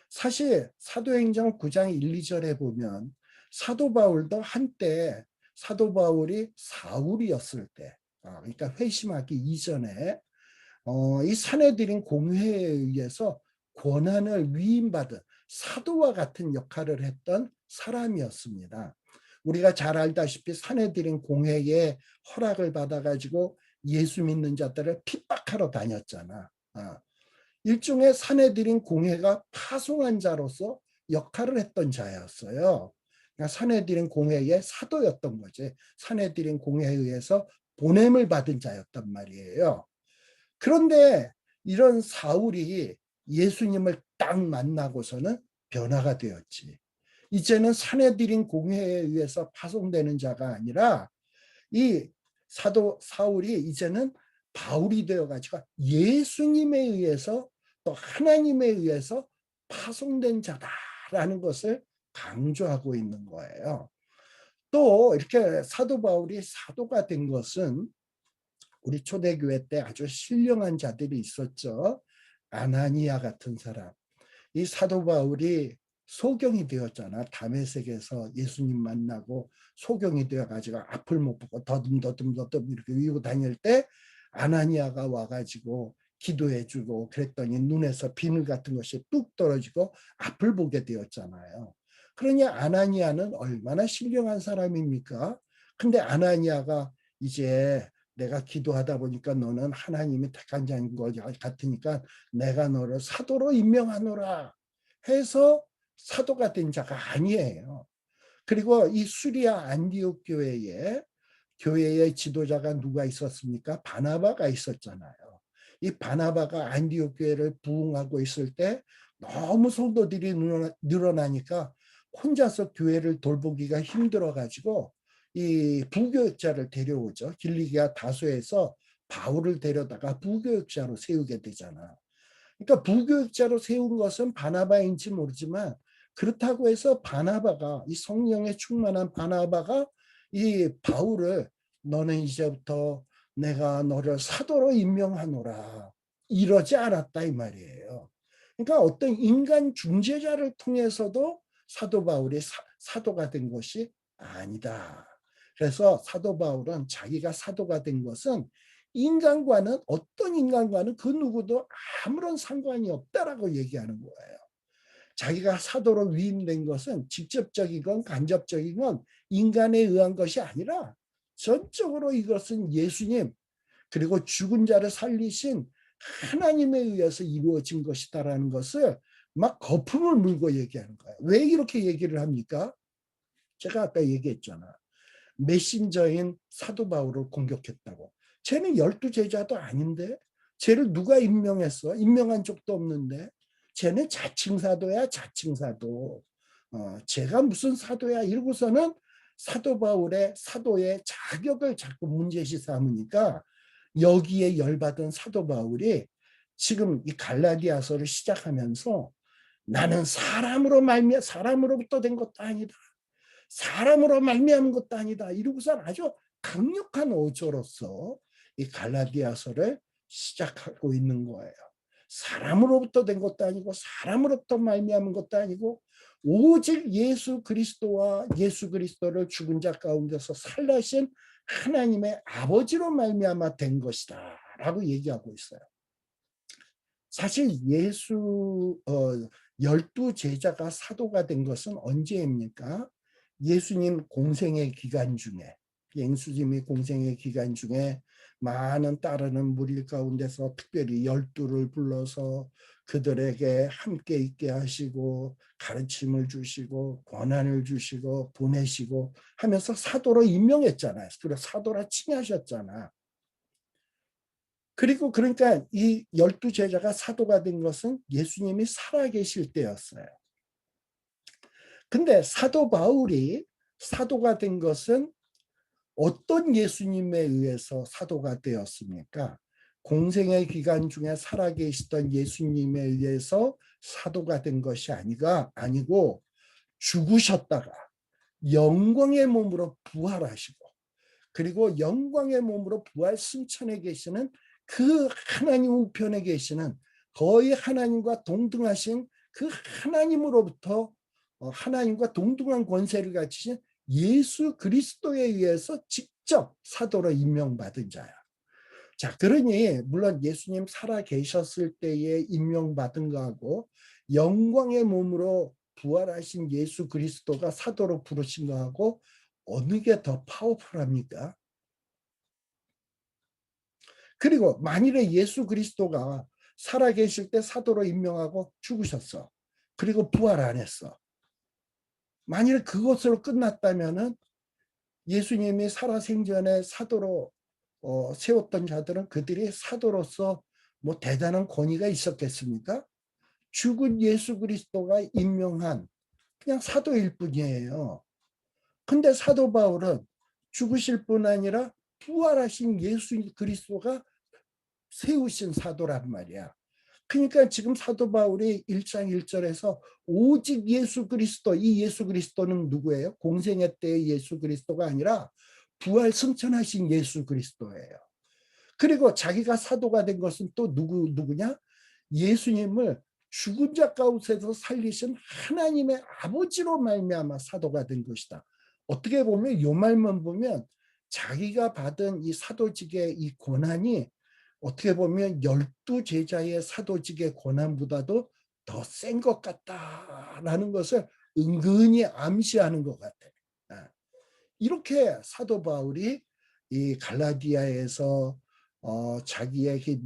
사실 사도행전 9장 1, 2절에 보면 사도 바울도 한때 사도 바울이 사울이었을 때, 그러니까 회심하기 이전에 이 사내들인 공회에 의해서 권한을 위임받은 사도와 같은 역할을 했던 사람이었습니다. 우리가 잘 알다시피 사내들인 공회에 허락을 받아가지고 예수 믿는 자들을 핍박하러 다녔잖아. 일종의 사내들인 공회가 파송한 자로서 역할을 했던 자였어요. 그러니까 사내들인 공회의 사도였던 거지. 사내들인 공회에 의해서 보냄을 받은 자였단 말이에요. 그런데 이런 사울이 예수님을 딱 만나고서는 변화가 되었지. 이제는 사내들인 공회에 의해서 파송되는 자가 아니라 이 사도 사울이 이제는 바울이 되어가지고 예수님에 의해서 또 하나님에 의해서 파송된 자다라는 것을 강조하고 있는 거예요. 또 이렇게 사도 바울이 사도가 된 것은 우리 초대교회 때 아주 신령한 자들이 있었죠. 아나니아 같은 사람. 이 사도 바울이 소경이 되었잖아. 다메섹에서 예수님 만나고 소경이 되어가지고 앞을 못 보고 더듬 이렇게 위고 다닐 때 아나니아가 와가지고 기도해주고 그랬더니 눈에서 비늘 같은 것이 뚝 떨어지고 앞을 보게 되었잖아요. 그러니 아나니아는 얼마나 신령한 사람입니까? 근데 아나니아가 이제 내가 기도하다 보니까 너는 하나님이 택한 자인 것 같으니까 내가 너를 사도로 임명하노라 해서 사도가 된 자가 아니에요. 그리고 이 수리아 안디옥 교회의 지도자가 누가 있었습니까? 바나바가 있었잖아요. 이 바나바가 안디옥 교회를 부흥하고 있을 때 너무 성도들이 늘어나니까 혼자서 교회를 돌보기가 힘들어 가지고 이 부교육자를 데려오죠. 길리기아 다소에서 바울을 데려다가 부교육자로 세우게 되잖아. 그러니까 부교육자로 세운 것은 바나바인지 모르지만, 그렇다고 해서 바나바가, 이 성령에 충만한 바나바가 이 바울을 너는 이제부터 내가 너를 사도로 임명하노라 이러지 않았다 이 말이에요. 그러니까 어떤 인간 중재자를 통해서도 사도 바울이 사도가 된 것이 아니다. 그래서 사도 바울은 자기가 사도가 된 것은 어떤 인간과는 그 누구도 아무런 상관이 없다라고 얘기하는 거예요. 자기가 사도로 위임된 것은 직접적이건 간접적이건 인간에 의한 것이 아니라 전적으로 이것은 예수님, 그리고 죽은 자를 살리신 하나님에 의해서 이루어진 것이다라는 것을 막 거품을 물고 얘기하는 거예요. 왜 이렇게 얘기를 합니까? 제가 아까 얘기했잖아. 메신저인 사도 바울을 공격했다고. 쟤는 12제자도 아닌데, 쟤를 누가 임명했어? 임명한 적도 없는데. 쟤는 자칭 사도야, 자칭 사도. 쟤가 무슨 사도야? 이러고서는 사도 바울의 사도의 자격을 자꾸 문제시 삼으니까 여기에 열받은 사도 바울이 지금 이 갈라디아서를 시작하면서 나는 사람으로부터 된 것도 아니다. 사람으로 말미암은 것도 아니다. 이러고서 아주 강력한 어조로서 이 갈라디아서를 시작하고 있는 거예요. 사람으로부터 된 것도 아니고 사람으로부터 말미암은 것도 아니고 오직 예수 그리스도와 예수 그리스도를 죽은 자 가운데서 살라신 하나님의 아버지로 말미암아 된 것이다 라고 얘기하고 있어요. 사실 12제자가 사도가 된 것은 언제입니까? 예수님이 공생의 기간 중에 많은 따르는 무리 가운데서 특별히 12를 불러서 그들에게 함께 있게 하시고 가르침을 주시고 권한을 주시고 보내시고 하면서 사도로 임명했잖아요. 그래서 사도라 칭하셨잖아. 그리고 그러니까 이 12제자가 사도가 된 것은 예수님이 살아계실 때였어요. 근데 사도 바울이 사도가 된 것은 어떤 예수님에 의해서 사도가 되었습니까? 공생의 기간 중에 살아계시던 예수님에 의해서 사도가 된 것이 아니고 죽으셨다가 영광의 몸으로 부활하시고 그리고 영광의 몸으로 부활 승천에 계시는 그 하나님 우편에 계시는 거의 하나님과 동등하신 그 하나님으로부터 하나님과 동등한 권세를 가지신 예수 그리스도에 의해서 직접 사도로 임명받은 자야. 자, 그러니 물론 예수님 살아 계셨을 때에 임명받은 거하고 영광의 몸으로 부활하신 예수 그리스도가 사도로 부르신 거하고 어느 게 더 파워풀합니까? 그리고 만일에 예수 그리스도가 살아계실 때 사도로 임명하고 죽으셨어. 그리고 부활 안 했어. 만일 그것으로 끝났다면은 예수님이 살아생전에 사도로 세웠던 자들은 그들이 사도로서 뭐 대단한 권위가 있었겠습니까? 죽은 예수 그리스도가 임명한 그냥 사도일 뿐이에요. 근데 사도 바울은 죽으실 뿐 아니라 부활하신 예수 그리스도가 세우신 사도란 말이야. 그러니까 지금 사도 바울이 1장 1절에서 오직 예수 그리스도, 이 예수 그리스도는 누구예요? 공생애 때의 예수 그리스도가 아니라 부활 승천하신 예수 그리스도예요. 그리고 자기가 사도가 된 것은 또 누구냐? 예수님을 죽은 자 가운데서 살리신 하나님의 아버지로 말미암아 사도가 된 것이다. 어떻게 보면 이 말만 보면 자기가 받은 이 사도직의 이 권한이 어떻게 보면 12제자의 사도직의 권한보다도 더 센 것 같다라는 것을 은근히 암시하는 것 같아요. 이렇게 사도 바울이 이 갈라디아에서 자기의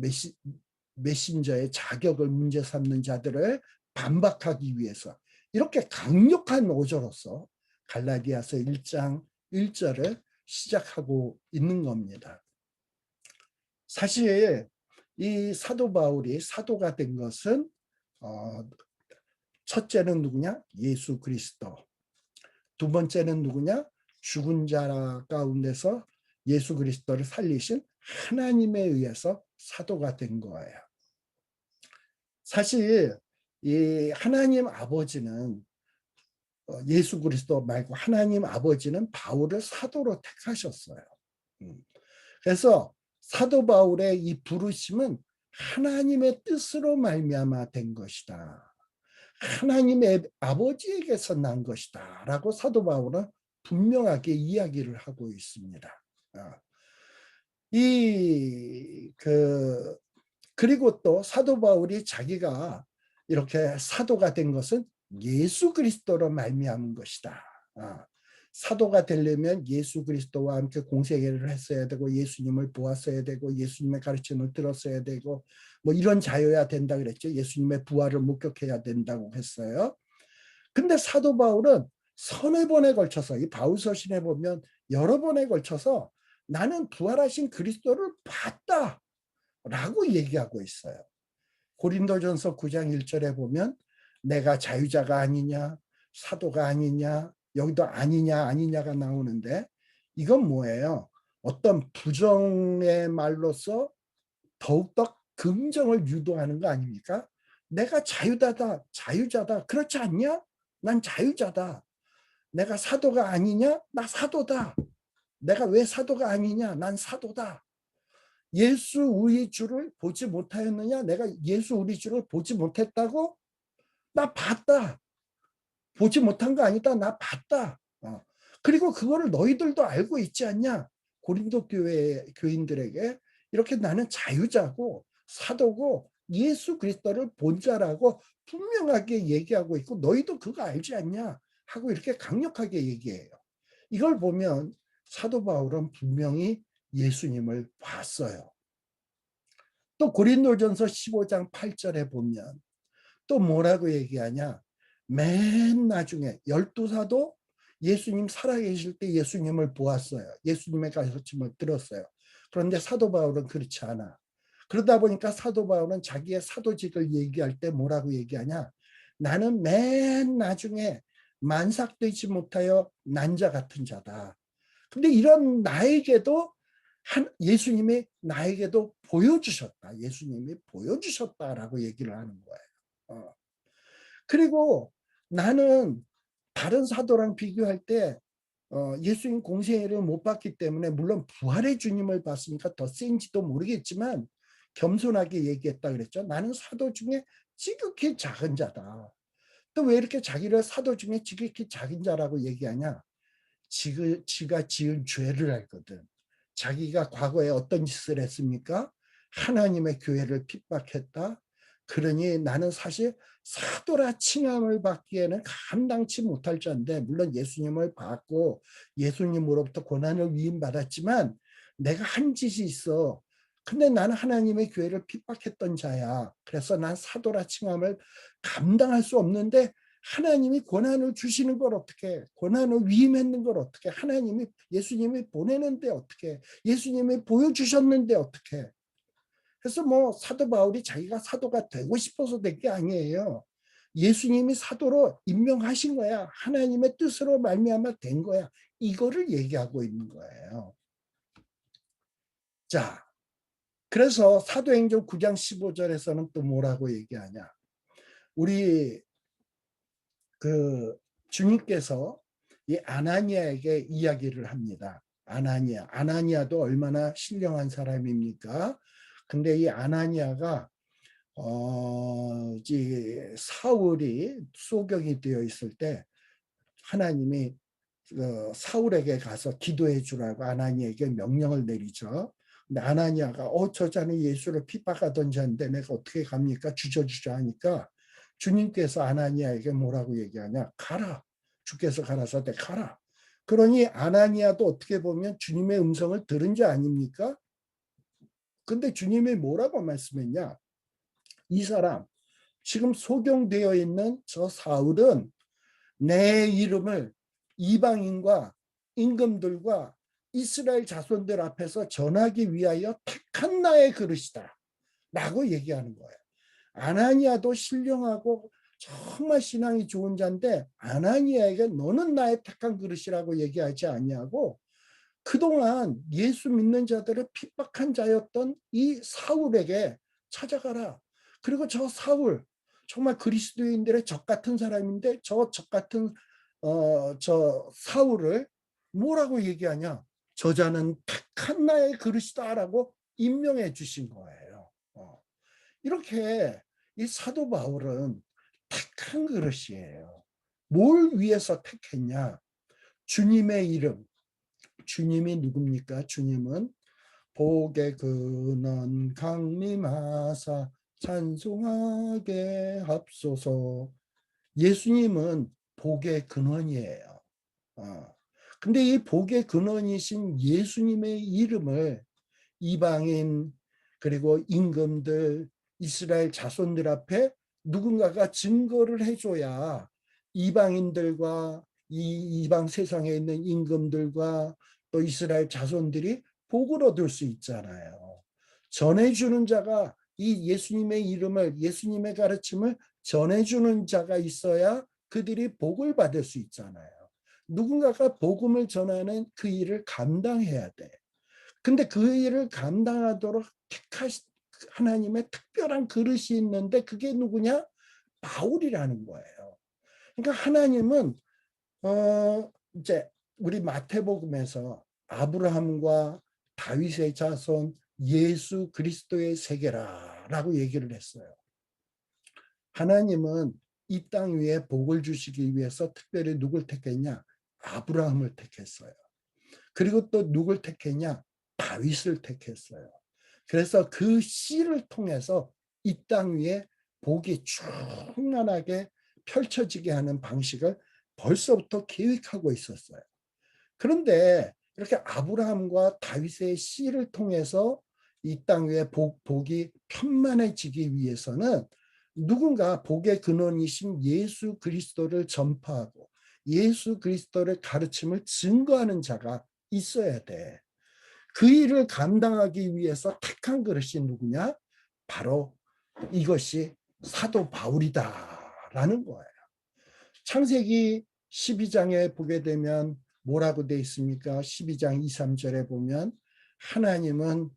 메신저의 자격을 문제 삼는 자들을 반박하기 위해서 이렇게 강력한 어조로서 갈라디아서 1장 1절을 시작하고 있는 겁니다. 사실 이 사도 바울이 사도가 된 것은 첫째는 누구냐? 예수 그리스도. 두 번째는 누구냐? 죽은 자 가운데서 예수 그리스도를 살리신 하나님에 의해서 사도가 된 거예요. 사실 이 하나님 아버지는 예수 그리스도 말고 하나님 아버지는 바울을 사도로 택하셨어요. 그래서 사도 바울의 이 부르심은 하나님의 뜻으로 말미암아 된 것이다. 하나님의 아버지에게서 난 것이다 라고 사도 바울은 분명하게 이야기를 하고 있습니다. 그리고 또 사도 바울이 자기가 이렇게 사도가 된 것은 예수 그리스도로 말미암은 것이다. 사도가 되려면 예수 그리스도와 함께 공생애를 했어야 되고 예수님을 보았어야 되고 예수님의 가르침을 들었어야 되고 뭐 이런 자여야 된다 그랬죠. 예수님의 부활을 목격해야 된다고 했어요. 근데 사도 바울은 서너 번에 걸쳐서 이 바울서신에 보면 여러 번에 걸쳐서 나는 부활하신 그리스도를 봤다 라고 얘기하고 있어요. 고린도전서 9장 1절에 보면 내가 자유자가 아니냐 사도가 아니냐 여기도 아니냐가 나오는데 이건 뭐예요? 어떤 부정의 말로서 더욱더 긍정을 유도하는 거 아닙니까? 내가 자유자다. 그렇지 않냐? 난 자유자다. 내가 사도가 아니냐? 나 사도다. 내가 왜 사도가 아니냐? 난 사도다. 예수 우리 주를 보지 못하였느냐? 내가 예수 우리 주를 보지 못했다고? 나 봤다. 보지 못한 거 아니다. 나 봤다. 그리고 그거를 너희들도 알고 있지 않냐? 고린도 교회 교인들에게 이렇게 나는 자유자고 사도고 예수 그리스도를 본 자라고 분명하게 얘기하고 있고 너희도 그거 알지 않냐? 하고 이렇게 강력하게 얘기해요. 이걸 보면 사도 바울은 분명히 예수님을 봤어요. 또 고린도전서 15장 8절에 보면 또 뭐라고 얘기하냐? 맨 나중에 12사도 예수님 살아계실 때 예수님을 보았어요. 예수님의 가르침을 들었어요. 그런데 사도 바울은 그렇지 않아. 그러다 보니까 사도 바울은 자기의 사도직을 얘기할 때 뭐라고 얘기하냐? 나는 맨 나중에 만삭되지 못하여 난자 같은 자다. 근데 이런 나에게도 예수님이 나에게도 보여주셨다. 예수님이 보여주셨다라고 얘기를 하는 거예요. 그리고 나는 다른 사도랑 비교할 때 예수님 공생애를 못 봤기 때문에 물론 부활의 주님을 봤으니까 더 센지도 모르겠지만 겸손하게 얘기했다 그랬죠. 나는 사도 중에 지극히 작은 자다. 또 왜 이렇게 자기를 사도 중에 지극히 작은 자라고 얘기하냐? 지가 지은 죄를 알거든. 자기가 과거에 어떤 짓을 했습니까? 하나님의 교회를 핍박했다. 그러니 나는 사실 사도라 칭함을 받기에는 감당치 못할 자인데 물론 예수님을 받고 예수님으로부터 고난을 위임받았지만 내가 한 짓이 있어. 근데 나는 하나님의 교회를 핍박했던 자야. 그래서 난 사도라 칭함을 감당할 수 없는데 하나님이 고난을 주시는 걸 어떻게 고난을 위임했는 걸 어떻게 하나님이 예수님이 보내는데 어떻게 예수님이 보여주셨는데 어떻게 그래서 뭐 사도 바울이 자기가 사도가 되고 싶어서 된 게 아니에요. 예수님이 사도로 임명하신 거야. 하나님의 뜻으로 말미암아 된 거야. 이거를 얘기하고 있는 거예요. 자, 그래서 사도행전 9장 15절에서는 또 뭐라고 얘기하냐. 우리 주님께서 이 아나니아에게 이야기를 합니다. 아나니아도 얼마나 신령한 사람입니까? 근데 이 아나니아가 이제 사울이 소경이 되어 있을 때 하나님이 사울에게 가서 기도해 주라고 아나니아에게 명령을 내리죠. 근데 아나니아가 저 자는 예수를 핍박하던 자인데 내가 어떻게 갑니까? 주저주저 하니까 주님께서 아나니아에게 뭐라고 얘기하냐? 가라. 주께서 가라사대 가라. 그러니 아나니아도 어떻게 보면 주님의 음성을 들은 자 아닙니까? 근데 주님이 뭐라고 말씀했냐? 이 사람, 지금 소경되어 있는 저 사울은 내 이름을 이방인과 임금들과 이스라엘 자손들 앞에서 전하기 위하여 택한 나의 그릇이다 라고 얘기하는 거예요. 아나니아도 신령하고 정말 신앙이 좋은 자인데 아나니아에게 너는 나의 택한 그릇이라고 얘기하지 않냐고, 그동안 예수 믿는 자들을 핍박한 자였던 이 사울에게 찾아가라. 그리고 저 사울, 정말 그리스도인들의 적 같은 사람인데 저 적 같은 저 사울을 뭐라고 얘기하냐? 저자는 택한 나의 그릇이다라고 임명해 주신 거예요. 이렇게 이 사도 바울은 택한 그릇이에요. 뭘 위해서 택했냐? 주님의 이름. 주님이 누굽니까? 주님은 복의 근원 강림하사 찬송하게 합소서. 예수님은 복의 근원이에요. 근데 이 복의 근원이신 예수님의 이름을 이방인 그리고 임금들 이스라엘 자손들 앞에 누군가가 증거를 해줘야 이방인들과 이 이방 세상에 있는 임금들과 또 이스라엘 자손들이 복을 얻을 수 있잖아요. 전해주는 자가 이 예수님의 이름을, 예수님의 가르침을 전해주는 자가 있어야 그들이 복을 받을 수 있잖아요. 누군가가 복음을 전하는 그 일을 감당해야 돼. 근데 그 일을 감당하도록 택하신 하나님의 특별한 그릇이 있는데 그게 누구냐? 바울이라는 거예요. 그러니까 하나님은 이제 우리 마태복음에서 아브라함과 다윗의 자손 예수 그리스도의 세계라라고 얘기를 했어요. 하나님은 이 땅 위에 복을 주시기 위해서 특별히 누굴 택했냐? 아브라함을 택했어요. 그리고 또 누굴 택했냐? 다윗을 택했어요. 그래서 그 씨를 통해서 이 땅 위에 복이 충만하게 펼쳐지게 하는 방식을 벌써부터 계획하고 있었어요. 그런데 이렇게 아브라함과 다윗의 씨를 통해서 이 땅 위에 복이 편만해지기 위해서는 누군가 복의 근원이신 예수 그리스도를 전파하고 예수 그리스도의 가르침을 증거하는 자가 있어야 돼. 그 일을 감당하기 위해서 택한 그릇이 누구냐? 바로 이것이 사도 바울이다라는 거예요. 창세기 12장에 보게 되면 뭐라고 돼 있습니까? 12장 2, 3절에 보면 하나님은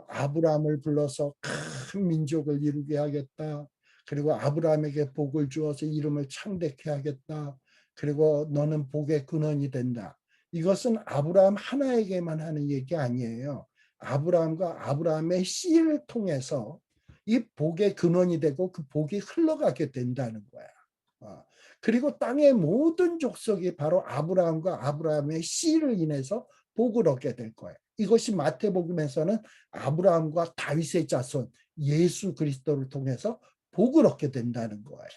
아브라함을 불러서 큰 민족을 이루게 하겠다. 그리고 아브라함에게 복을 주어서 이름을 창대케 하겠다. 그리고 너는 복의 근원이 된다. 이것은 아브라함 하나에게만 하는 얘기 아니에요. 아브라함과 아브라함의 씨를 통해서 이 복의 근원이 되고 그 복이 흘러가게 된다는 거야. 그리고 땅의 모든 족속이 바로 아브라함과 아브라함의 씨를 인해서 복을 얻게 될 거예요. 이것이 마태복음에서는 아브라함과 다윗의 자손 예수 그리스도를 통해서 복을 얻게 된다는 거예요.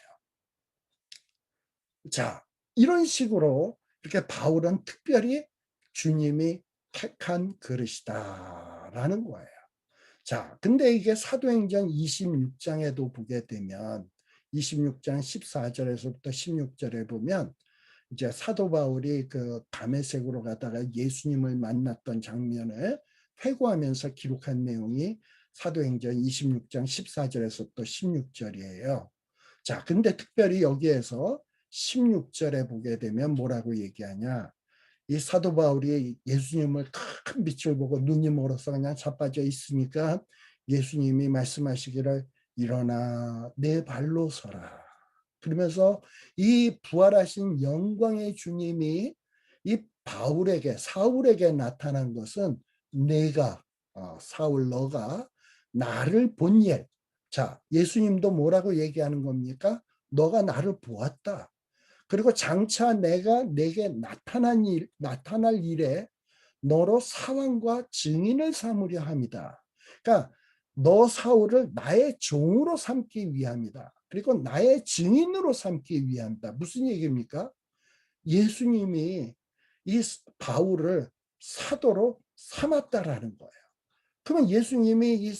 자, 이런 식으로 이렇게 바울은 특별히 주님이 택한 그릇이다라는 거예요. 자, 근데 이게 사도행전 26장에도 보게 되면 26장 14절에서부터 16절에 보면 이제 사도 바울이 그 다메섹으로 가다가 예수님을 만났던 장면을 회고하면서 기록한 내용이 사도행전 26장 14절에서부터 16절이에요. 자, 근데 특별히 여기에서 16절에 보게 되면 뭐라고 얘기하냐? 이 사도 바울이 예수님을 큰 빛을 보고 눈이 멀어서 그냥 자빠져 있으니까 예수님이 말씀하시기를 일어나 내 발로 서라. 그러면서 이 부활하신 영광의 주님이 이 바울에게 사울에게 나타난 것은 내가 사울 너가 나를 본 일. 자, 예수님도 뭐라고 얘기하는 겁니까? 너가 나를 보았다. 그리고 장차 내가 내게 나타날 일에 너로 사왕과 증인을 삼으려 함이다. 그러니까 너 사울을 나의 종으로 삼기 위함이다. 그리고 나의 증인으로 삼기 위함이다. 무슨 얘기입니까? 예수님이 이 바울을 사도로 삼았다라는 거예요. 그러면 예수님이 이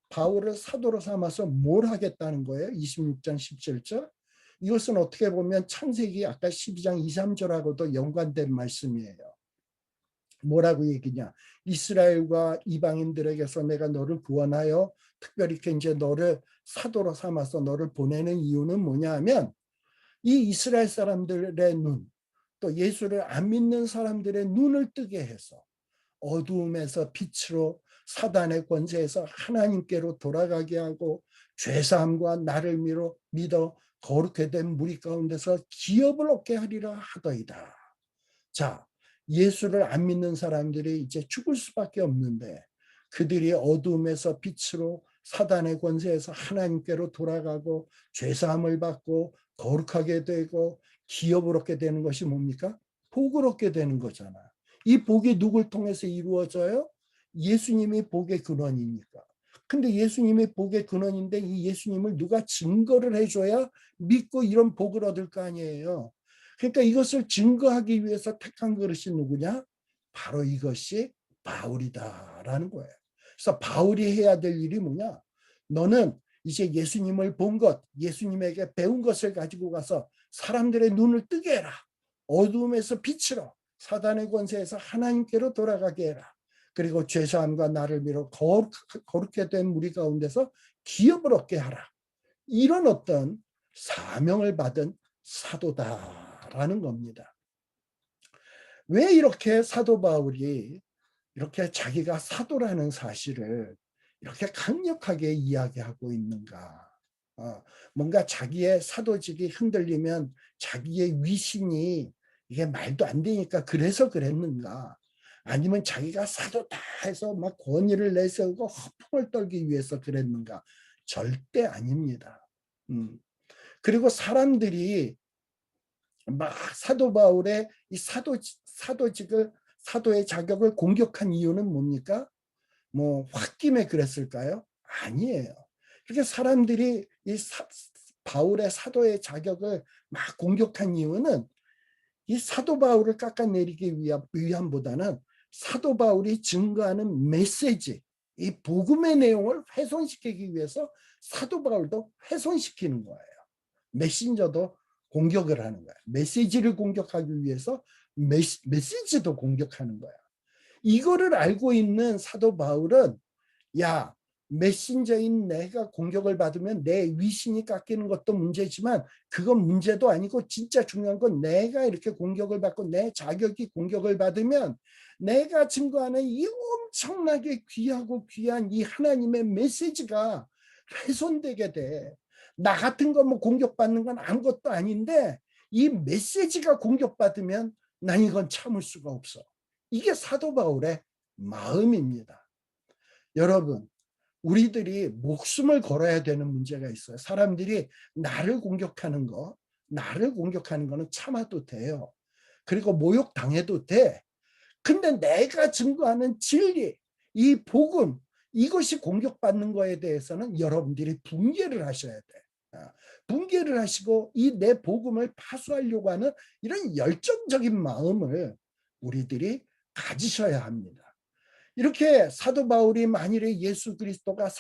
바울을 사도로 삼아서 뭘 하겠다는 거예요? 26장 17절. 이것은 어떻게 보면 창세기 아까 12장 2, 3절하고도 연관된 말씀이에요. 뭐라고 얘기냐? 이스라엘과 이방인들에게서 내가 너를 구원하여 특별히 이제 너를 사도로 삼아서 너를 보내는 이유는 뭐냐 하면 이 이스라엘 사람들의 눈, 또 예수를 안 믿는 사람들의 눈을 뜨게 해서 어두움에서 빛으로 사단의 권세에서 하나님께로 돌아가게 하고 죄사함과 나를 믿어 거룩해 된 무리 가운데서 기업을 얻게 하리라 하더이다. 자, 예수를 안 믿는 사람들이 이제 죽을 수밖에 없는데 그들이 어두움에서 빛으로 사단의 권세에서 하나님께로 돌아가고 죄사함을 받고 거룩하게 되고 기업을 얻게 되는 것이 뭡니까? 복을 얻게 되는 거잖아. 이 복이 누굴 통해서 이루어져요? 예수님이 복의 근원이니까. 근데 예수님이 복의 근원인데 이 예수님을 누가 증거를 해줘야 믿고 이런 복을 얻을 거 아니에요. 그러니까 이것을 증거하기 위해서 택한 그릇이 누구냐? 바로 이것이 바울이다라는 거예요. 그래서 바울이 해야 될 일이 뭐냐? 너는 이제 예수님을 본 것, 예수님에게 배운 것을 가지고 가서 사람들의 눈을 뜨게 해라. 어두움에서 빛으로 사단의 권세에서 하나님께로 돌아가게 해라. 그리고 죄사함과 나를 믿어 거룩해 된 무리 가운데서 기업을 얻게 하라. 이런 어떤 사명을 받은 사도다라는 겁니다. 왜 이렇게 사도 바울이 이렇게 자기가 사도라는 사실을 이렇게 강력하게 이야기하고 있는가? 뭔가 자기의 사도직이 흔들리면 자기의 위신이 이게 말도 안 되니까 그래서 그랬는가? 아니면 자기가 사도다 해서 막 권위를 내세우고 허풍을 떨기 위해서 그랬는가? 절대 아닙니다. 그리고 사람들이 막 사도 바울의 이 사도직을 사도의 자격을 공격한 이유는 뭡니까? 뭐 홧김에 그랬을까요? 아니에요. 이렇게 사람들이 이 바울의 사도의 자격을 막 공격한 이유는 이 사도 바울을 깎아내리기 위함보다는 사도 바울이 증거하는 메시지, 이 복음의 내용을 훼손시키기 위해서 사도 바울도 훼손시키는 거예요. 메신저도 공격을 하는 거야. 메시지를 공격하기 위해서 메시지도 공격하는 거야. 이거를 알고 있는 사도 바울은 야, 메신저인 내가 공격을 받으면 내 위신이 깎이는 것도 문제지만 그건 문제도 아니고 진짜 중요한 건 내가 이렇게 공격을 받고 내 자격이 공격을 받으면 내가 증거하는 이 엄청나게 귀하고 귀한 이 하나님의 메시지가 훼손되게 돼. 나 같은 거 뭐 공격받는 건 아무것도 아닌데 이 메시지가 공격받으면 난 이건 참을 수가 없어. 이게 사도 바울의 마음입니다. 여러분, 우리들이 목숨을 걸어야 되는 문제가 있어요. 사람들이 나를 공격하는 거는 참아도 돼요. 그리고 모욕당해도 돼. 근데 내가 증거하는 진리, 이 복음, 이것이 공격받는 거에 대해서는 여러분들이 분개를 하셔야 돼. 분개를 하시고 이 내 복음을 파수하려고 하는 이런 열정적인 마음을 우리들이 가지셔야 합니다. 이렇게 사도 바울이 만일에 예수 그리스도의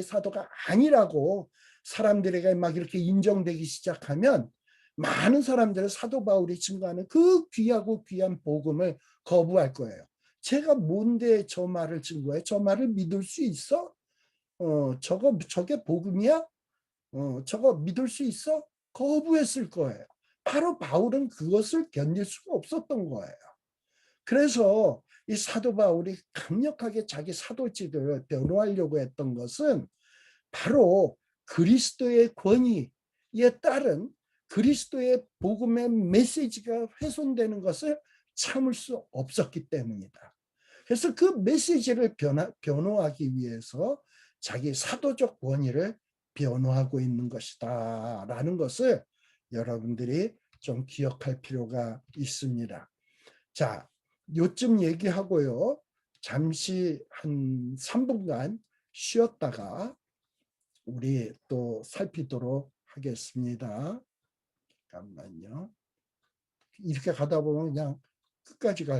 사도가 아니라고 사람들에게 막 이렇게 인정되기 시작하면 많은 사람들은 사도 바울이 증거하는 그 귀하고 귀한 복음을 거부할 거예요. 제가 뭔데 저 말을 증거해? 저 말을 믿을 수 있어? 저게 복음이야? 저거 믿을 수 있어? 거부했을 거예요. 바로 바울은 그것을 견딜 수가 없었던 거예요. 그래서 이 사도 바울이 강력하게 자기 사도직을 변호하려고 했던 것은 바로 그리스도의 권위에 따른 그리스도의 복음의 메시지가 훼손되는 것을 참을 수 없었기 때문이다. 그래서 그 메시지를 변호하기 위해서 자기 사도적 권위를 변호하고 있는 것이다 라는 것을 여러분들이 좀 기억할 필요가 있습니다. 자, 요쯤 얘기하고요. 잠시 한 3분간 쉬었다가 우리 또 살피도록 하겠습니다. 잠깐만요. 이렇게 가다 보면 그냥 끝까지 가